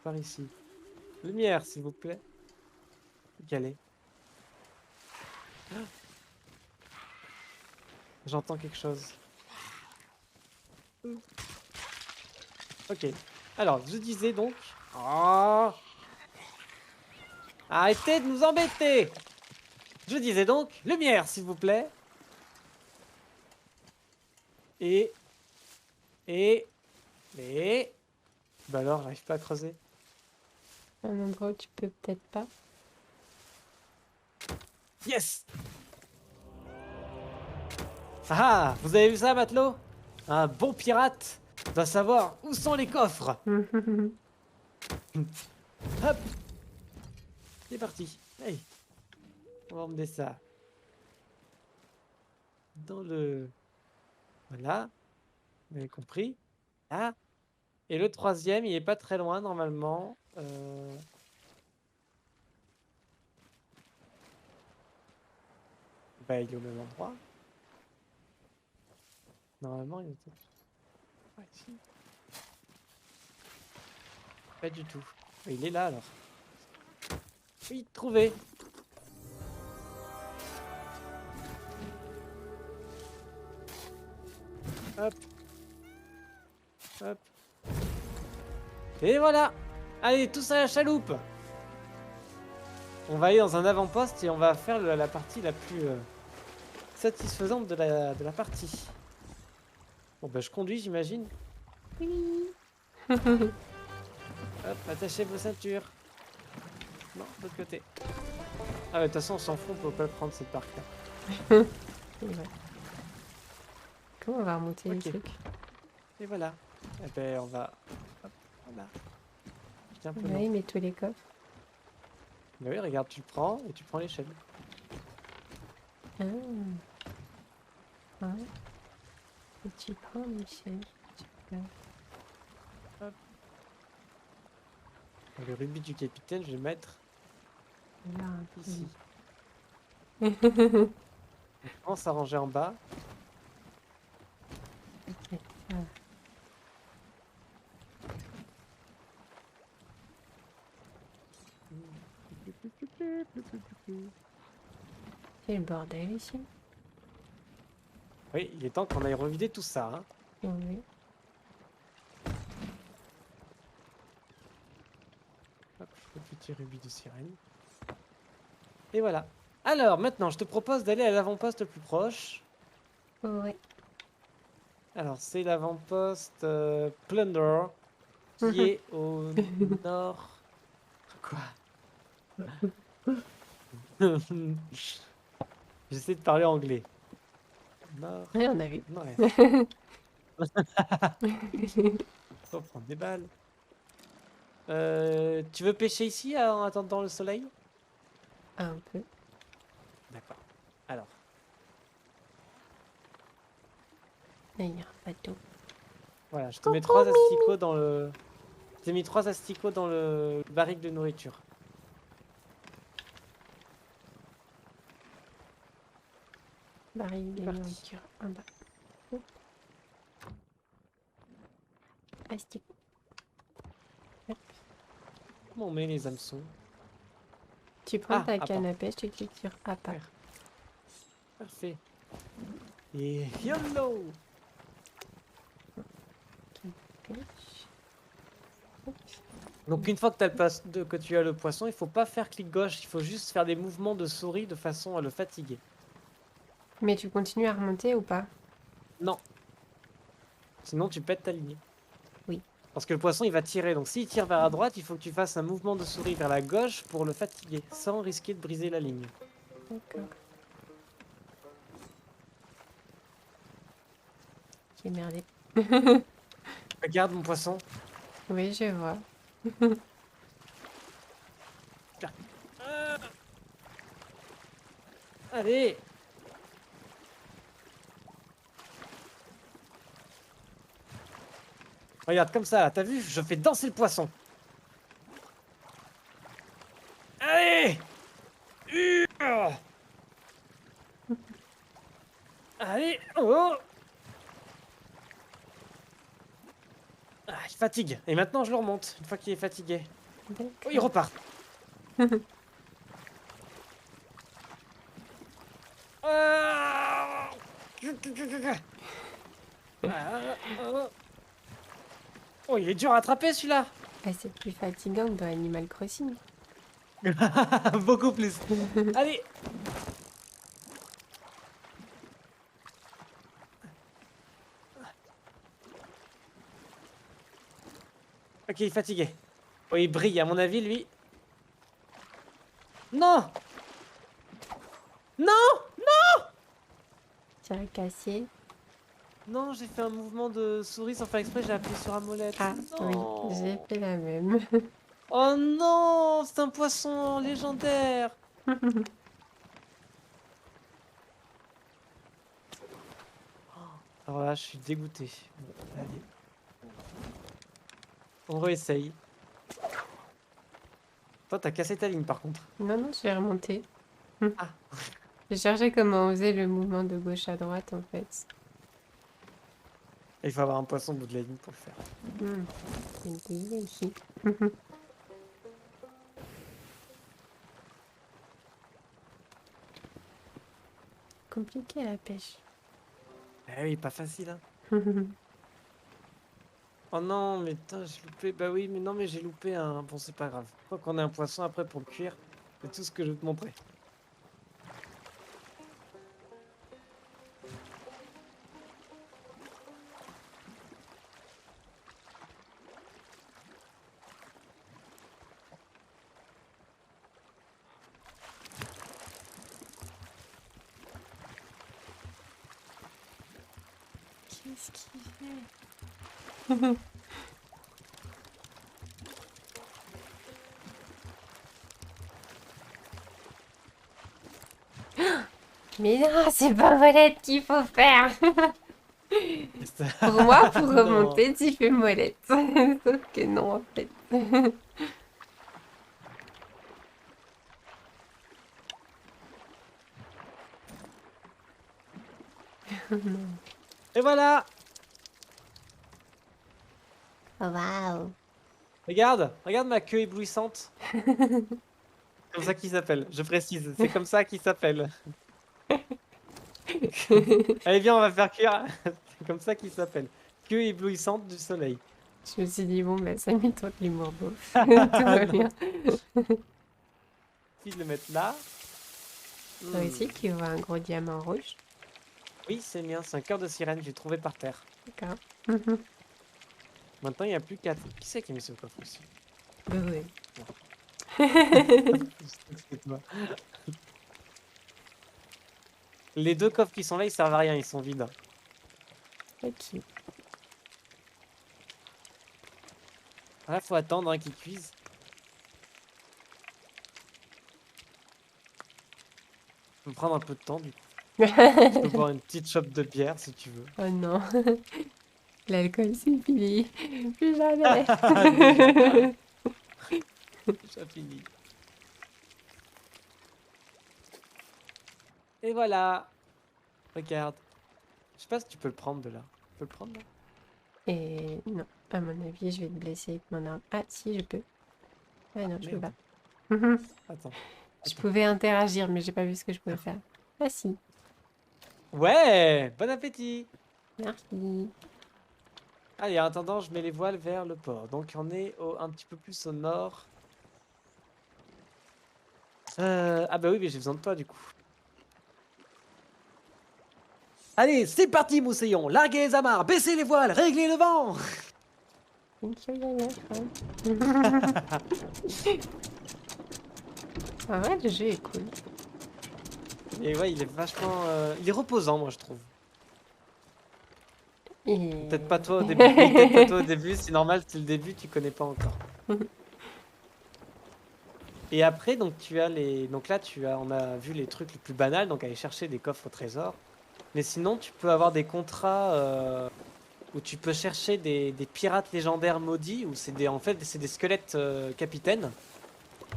par ici. Lumière, s'il vous plaît. Quelle est? J'entends quelque chose. Ok. Alors, je disais donc... Oh, arrêtez de nous embêter! Je disais donc, lumière, s'il vous plaît. Et... Bah alors, j'arrive pas à creuser. Un endroit où tu peux peut-être pas. Yes! Ah, vous avez vu ça, matelot? Un bon pirate doit savoir où sont les coffres. Hop! C'est parti. Hey. On va emmener ça dans le... Voilà. Vous avez compris? Là. Et le troisième, il est pas très loin, normalement. Bah, il est au même endroit. Normalement, il est... Ouais, ici. Pas du tout. Il est là, alors. Oui, trouvé. Hop. Hop. Et voilà. Allez, tous à la chaloupe. On va aller dans un avant-poste et on va faire la partie la plus satisfaisante de la partie. Bon bah je conduis j'imagine. Oui. Hop, attachez vos ceintures. Non, de l'autre côté. Ah ouais, de toute façon on s'en fout, on peut pas le prendre cette barque là. C'est vrai. Comment on va remonter les Ok. trucs? Et voilà. Et ben on va... Hop, voilà. J'étais un peu lent. Oui, mais tous les coffres. Mais oui, regarde, tu le prends et tu prends l'échelle. Ah. Ouais. Et tu prends Michel. Le rubis du capitaine, je vais le mettre Là, ici. oui. On commence à ranger en bas. Ok, ça va. C'est le bordel ici. Oui, il est temps qu'on aille revider tout ça. Hein. Oui. Hop, le petit rubis de sirène. Et voilà. Alors, maintenant, je te propose d'aller à l'avant-poste le plus proche. Oui. Alors, c'est l'avant-poste Plunder, qui est au nord... Quoi? J'essaie de parler anglais. Nord... Oui, on a vu. Nord-est. Faut prendre des balles. Tu veux pêcher ici en attendant le soleil? Un peu. D'accord. Alors, Là, il y a un bateau. voilà, je te mets 3 asticots dans le... Je t'ai mis 3 asticots dans le barrique de nourriture. Baril de C'est parti. nourriture en bas. Hop. Plastique. Hop. Comment on met les hameçons? Tu prends Ah, ta attends. canne à pêche, tu cliques sur appât. Super. Parfait. Et YOLO! Pêche. Hop. Donc une fois que, que tu as le poisson, il faut pas faire clic gauche, il faut juste faire des mouvements de souris de façon à le fatiguer. Mais tu continues à remonter ou pas? Non, sinon tu pètes ta ligne. Oui. Parce que le poisson il va tirer, donc s'il tire vers la droite, il faut que tu fasses un mouvement de souris vers la gauche pour le fatiguer, sans risquer de briser la ligne. D'accord. J'ai merdé. Regarde mon poisson. Oui, je vois. Ah, allez! Regarde comme ça, là, t'as vu? Je fais danser le poisson. Allez! Ah, allez! Oh! Ah, il fatigue. Et maintenant je le remonte, une fois qu'il est fatigué. Oh, il repart. Ah, ah. Oh, il est dur à attraper celui-là. Ah, c'est plus fatigant que dans Animal Crossing. Beaucoup plus. Allez. Ok, il est fatigué. Oh, il brille, à mon avis, lui. Non! Non! Tu as cassé. Non, j'ai fait un mouvement de souris sans faire exprès, j'ai appuyé sur la molette. Ah, Non. oui, j'ai fait la même. Oh non! C'est un poisson légendaire! Alors là, je suis dégoûté. Bon, allez. On réessaye. Toi, t'as cassé ta ligne par contre. Non, non, je vais remonter. Ah. J'ai cherché comment on faisait le mouvement de gauche à droite, en fait. Il faut avoir un poisson au bout de la ligne pour le faire. C'est une idée ici. Compliqué la pêche. Eh oui, pas facile, hein. Oh non, mais putain, j'ai loupé. Bah oui, mais non, mais j'ai loupé un. Bon, c'est pas grave. Faut qu'on ait un poisson après pour le cuire. C'est tout ce que je veux te montrer. Qu'est-ce qu'il fait? Mais non, c'est pas molette qu'il faut faire. Pour moi, pour Non. remonter, tu fais molette. Sauf que non, en fait. Et voilà. Waouh. Regarde ma queue éblouissante. Comme ça qu'il s'appelle. Je précise, c'est comme ça qu'il s'appelle. Allez, viens, on va faire cuire. C'est comme ça qu'il s'appelle. Queue éblouissante du soleil. Je me suis dit, bon, bah, ça m'étonne l'humour beauf. Tout va bien. Si je le mettre là. Toi aussi, tu vois un gros diamant rouge. Oui, c'est mien, c'est un cœur de sirène, j'ai trouvé par terre. D'accord. Maintenant, il n'y a plus qu'à. Qui c'est qui a mis ce coffre aussi? Bah ouais. C'est toi. Les deux coffres qui sont là, ils servent à rien, ils sont vides. Ok. Là, faut attendre hein, qu'ils cuisent. Ça peut prendre un peu de temps du coup. Tu peux boire une petite chope de bière si tu veux. Oh non. L'alcool, c'est fini. Plus jamais. Déjà fini. Et voilà. Regarde. Je sais pas si tu peux le prendre de là. Tu peux le prendre là? Et non, à mon avis, je vais te blesser avec mon arme. Ah, si, je peux. Ah non, je peux pas. Merde. Attends. Je pouvais interagir, mais j'ai pas vu ce que je pouvais faire. Ah si, Ouais, bon appétit. merci. Allez, en attendant, je mets les voiles vers le port. Donc on est un petit peu plus au nord. Ah bah oui, mais j'ai besoin de toi du coup. Allez, c'est parti, Mousseillon. Larguez les amarres, baissez les voiles, réglez le vent. Thank you, Yana, hein. En vrai, le jeu est cool. Et ouais, il est vachement... il est reposant, moi, je trouve. Et... Peut-être pas toi au début. Oui, peut-être pas toi au début, c'est normal, c'est le début, tu connais pas encore. Et après, donc tu as les... Donc là, on a vu les trucs les plus banals, donc aller chercher des coffres au trésor. Mais sinon, tu peux avoir des contrats où tu peux chercher des pirates légendaires maudits, où en fait, c'est des squelettes capitaines.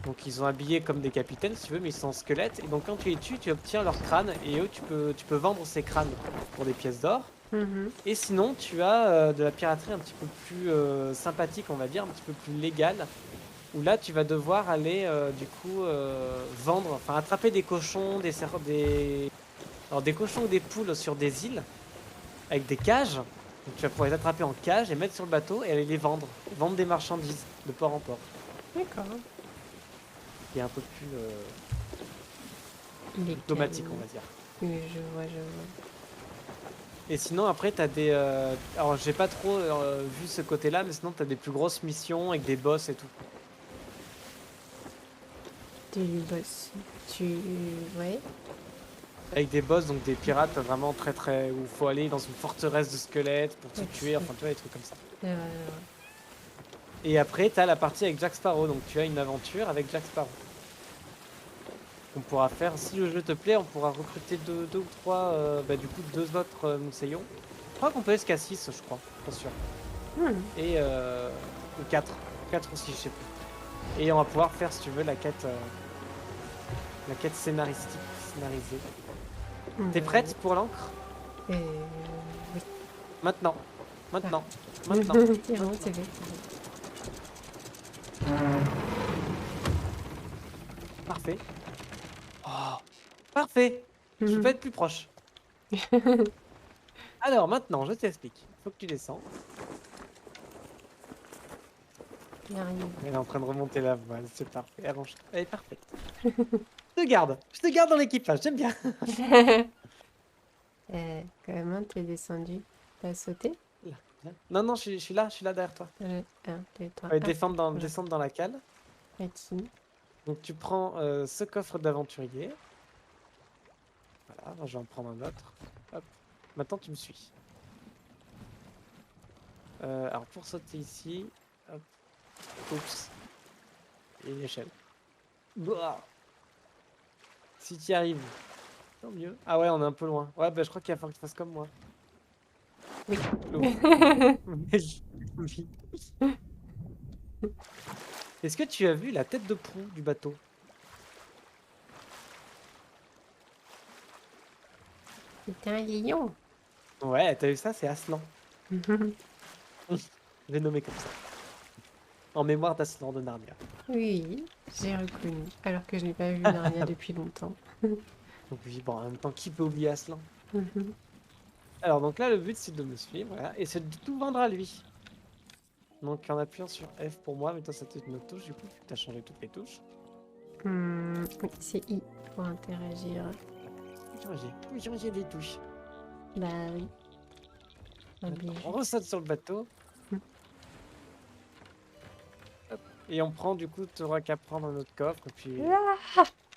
Donc ils sont habillés comme des capitaines, si tu veux, mais ils sont en squelettes. Et donc quand tu les tues, tu obtiens leur crâne, et eux, tu peux vendre ces crânes pour des pièces d'or. Mhm. Et sinon, tu as de la piraterie un petit peu plus sympathique, on va dire, un petit peu plus légale, où là, tu vas devoir aller, du coup, vendre, enfin, attraper des cochons, alors, des cochons ou des poules sur des îles, avec des cages. Donc, tu vas pouvoir les attraper en cage et mettre sur le bateau et aller les vendre. Vendre des marchandises de port en port. D'accord. Qui est un peu plus Il est diplomatique, calme. on va dire. Oui, je vois, je vois. Et sinon, après, t'as des... Alors, j'ai pas trop vu ce côté-là, mais sinon, t'as des plus grosses missions avec des boss et tout. Tu bosses. Ouais. Avec des boss, donc des pirates vraiment très très... Où il faut aller dans une forteresse de squelettes pour te Ok. tuer, enfin tu vois, des trucs comme ça. Ouais. Et après, t'as la partie avec Jack Sparrow, donc tu as une aventure avec Jack Sparrow. On pourra faire, si le jeu te plaît, on pourra recruter deux ou trois, du coup, deux autres Mousseillons. Je crois qu'on peut aller jusqu'à 6, je crois, pas sûr. Et... ou 4. 4 aussi, je sais plus. Et on va pouvoir faire, si tu veux, la quête scénarisée. T'es prête pour l'encre? Oui. Maintenant. Maintenant. C'est Maintenant. bon, c'est bon. Parfait. Oh, parfait. Je peux être plus proche. Alors maintenant, je t'explique. Faut que tu descends. Il arrive. Elle est en train de remonter la voile, c'est parfait. Elle est parfaite. Je te garde dans l'équipage, j'aime bien. Comment t'es descendu? T'as sauté? Là, viens. Non, non, je suis là derrière toi. 1, 2, 3. Ouais, descendre dans la cale. Merci. Donc tu prends ce coffre d'aventurier. Voilà, moi, je vais en prendre un autre. Hop. Maintenant tu me suis. Alors pour sauter ici, hop. Oups. Et une échelle. Ouah. Si tu y arrives, tant mieux. Ah ouais, on est un peu loin. Ouais, bah je crois qu'il va falloir que tu fasses comme moi. Oui. L'eau. Oui. Est-ce que tu as vu la tête de proue du bateau? C'était un lion. Ouais, t'as vu ça? C'est Aslan. Je l'ai nommé comme ça. En mémoire d'Aslan de Narnia. Oui, j'ai reconnu. Alors que je n'ai pas vu Narnia depuis longtemps. Donc oui, bon, en même temps, qui peut oublier Aslan? Alors, donc là, le but, c'est de me suivre, voilà, et c'est de tout vendre à lui. Donc, en appuyant sur F pour moi, mais toi, c'était une autre touche, du coup, tu as changé toutes les touches. Oui, c'est I pour interagir. Changer les touches. Bah oui. Maintenant, Obligé. on ressaute sur le bateau. Hop, et on prend, du coup, tu n'auras qu'à prendre un autre coffre, et puis...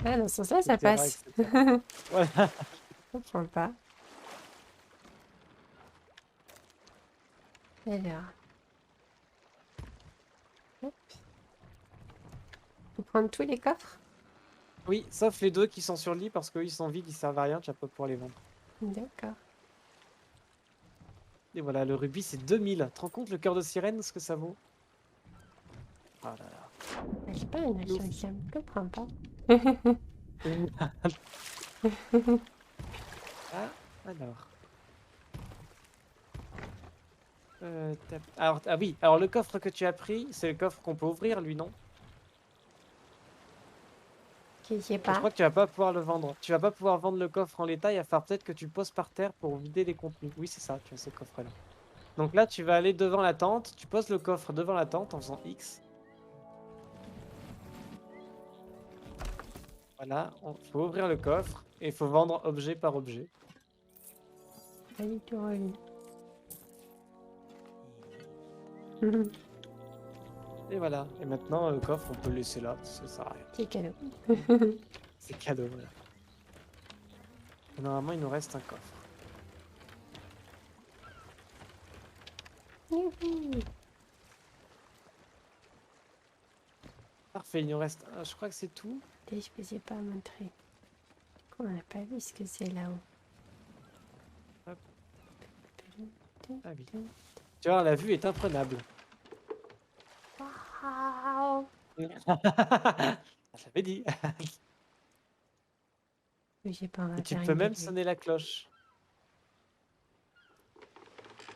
Ah, dans ce sens-là, ça etc., passe. etc. Voilà. Je comprends pas. Alors. Hop. Faut prendre tous les coffres? Oui, sauf les deux qui sont sur le lit, parce qu'eux, ils sont vides, ils servent à rien, tu vas pas pouvoir les vendre. D'accord. Et voilà, le rubis, c'est 2000. Tu te rends compte, le cœur de sirène, ce que ça vaut? Oh là là. J'ai pas une notion, je comprends pas. Ah, alors. Alors, ah oui, alors le coffre que tu as pris, c'est le coffre qu'on peut ouvrir, lui, non? Je sais Je pas. crois que tu vas pas pouvoir le vendre. Tu vas pas pouvoir vendre le coffre en l'état, il va falloir peut-être que tu le poses par terre pour vider les contenus. Oui, c'est ça, tu as ce coffre-là. Donc là, tu vas aller devant la tente, tu poses le coffre devant la tente en faisant X. Voilà, il faut ouvrir le coffre et il faut vendre objet par objet. Pas du tout relu. Et voilà. Et maintenant, le coffre, on peut le laisser là, parce que ça sert à rien. C'est cadeau. C'est cadeau, voilà. Et normalement, il nous reste un coffre. Youhou. Parfait, il nous reste un. Je crois que c'est tout. Je ne pas montrer. On n'a pas vu ce que c'est là-haut. Hop. Ah oui. Tu vois, la vue est imprenable. Waouh. Je l'avais dit. J'ai pas, on va Et tu faire peux une même vidéo. sonner la cloche.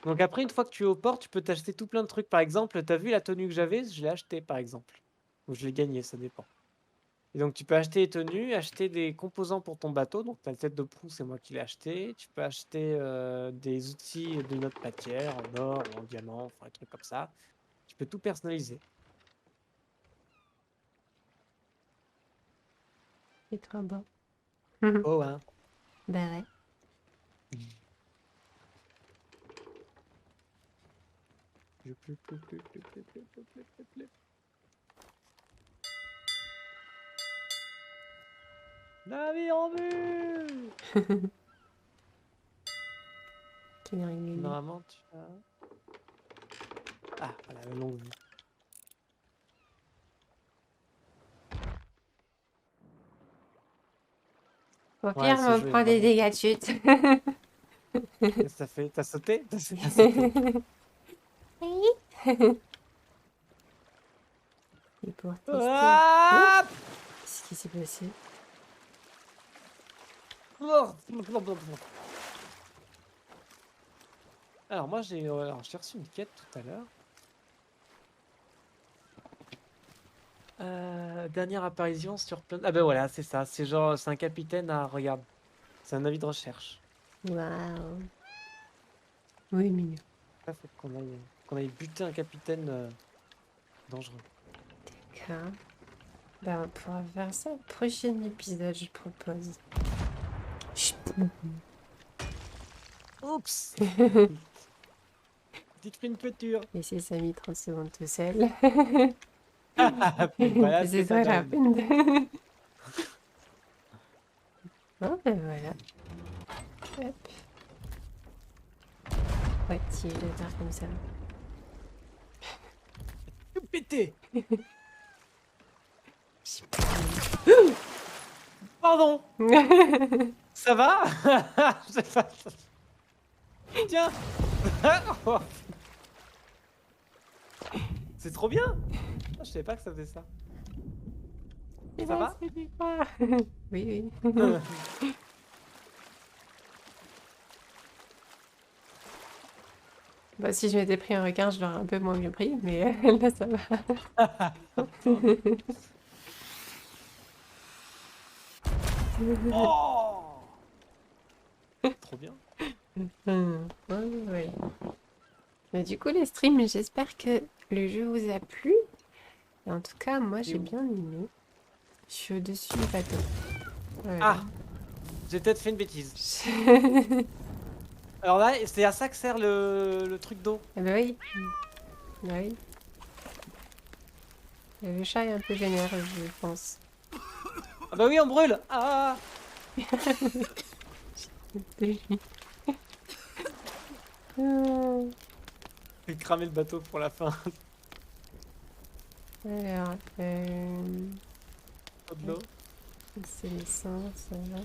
Donc après, une fois que tu es au port, tu peux t'acheter tout plein de trucs. Par exemple, t'as vu la tenue que j'avais? Je l'ai achetée, par exemple. Ou je l'ai gagnée, ça dépend. Et donc tu peux acheter les tenues, acheter des composants pour ton bateau. Donc ta tête de proue, c'est moi qui l'ai acheté. Tu peux acheter des outils d'une autre matière, en or ou en diamant, enfin des trucs comme ça. Tu peux tout personnaliser. C'est trop beau. Oh hein. Bah ouais. Navire en vue! Qui n'a rien eu. Normalement, tu as... Ah, voilà, la longue vue. Au Ouais, pire, ce on jeu est prend des vraiment- dégâts de chute. Qu'est-ce que ça fait? T'as sauté? T'as sauté? Oui. Et pour tester. Ah! Qu'est-ce qui s'est passé? Alors moi j'ai j'ai reçu une quête tout à l'heure. Dernière apparition sur plein... Ah ben voilà, c'est ça. C'est genre, c'est un capitaine à... Regarde. C'est un avis de recherche. Waouh. Oui, mignon. Là, faut qu'on aille buter un capitaine Dangereux. D'accord. Ben, on pourra faire ça au prochain épisode, je propose. Chut. Oups. Petite friture. Laissez Samy 30 secondes tout seul. Voilà ce que C'est ça très donne. rapide. Bon, ben voilà. Hop. Ouais, si je dois faire comme ça. Tout pété. Pardon. Ça va? Je sais pas. Tiens. C'est trop bien. Ah, je savais pas que ça faisait ça. Ça va? Oui, oui. Bah, si je m'étais pris un requin, je l'aurais un peu moins bien pris, mais là, ça va. Oh. Trop bien. Ouais, ouais. Mais du coup, les streams, j'espère que le jeu vous a plu. Et en tout cas, moi, j'ai où bien aimé. Je suis au-dessus du bateau. Voilà. Ah, j'ai peut-être fait une bêtise. Alors là, c'est à ça que sert le truc d'eau. Ah bah oui. Bah oui. Le chat est un peu généreux, je pense. Ah bah oui, on brûle. Ah. J'ai cramé le bateau pour la fin. Alors, Pas de l'eau. c'est l'essence, ça va.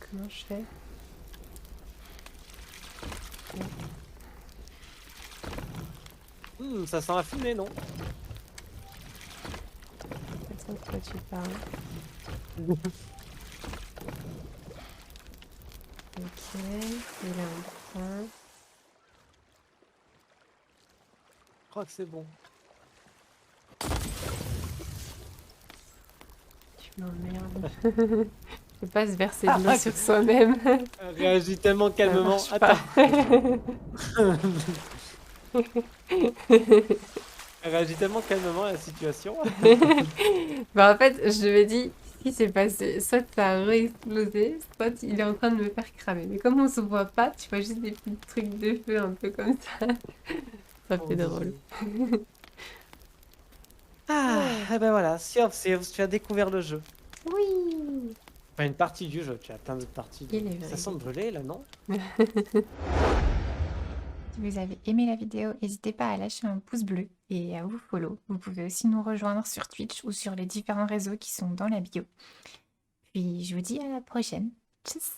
Comment je fais? Ça sent la fumée, non? Attends, de quoi tu parles? Ok, et là on prend. Je crois que c'est bon. Tu m'emmerdes. Faut pas se verser de l'eau sur soi-même. Elle réagit tellement Ça calmement. marche Attends. pas. Elle réagit tellement calmement à la situation. Bah en fait, je me dis, ce qui s'est passé, soit ça a réexplosé, soit il est en train de me faire cramer. Mais comme on se voit pas, tu vois juste des petits trucs de feu un peu comme ça. Ça fait drôle. Ah, et ben voilà, Sea of Thieves, tu as découvert le jeu. Oui. Enfin, une partie du jeu, tu as plein d'autres parties. Il est Ça vrai. sent brûlé là, non? Si vous avez aimé la vidéo, n'hésitez pas à lâcher un pouce bleu et à vous follow. Vous pouvez aussi nous rejoindre sur Twitch ou sur les différents réseaux qui sont dans la bio. Puis je vous dis à la prochaine. Tchuss!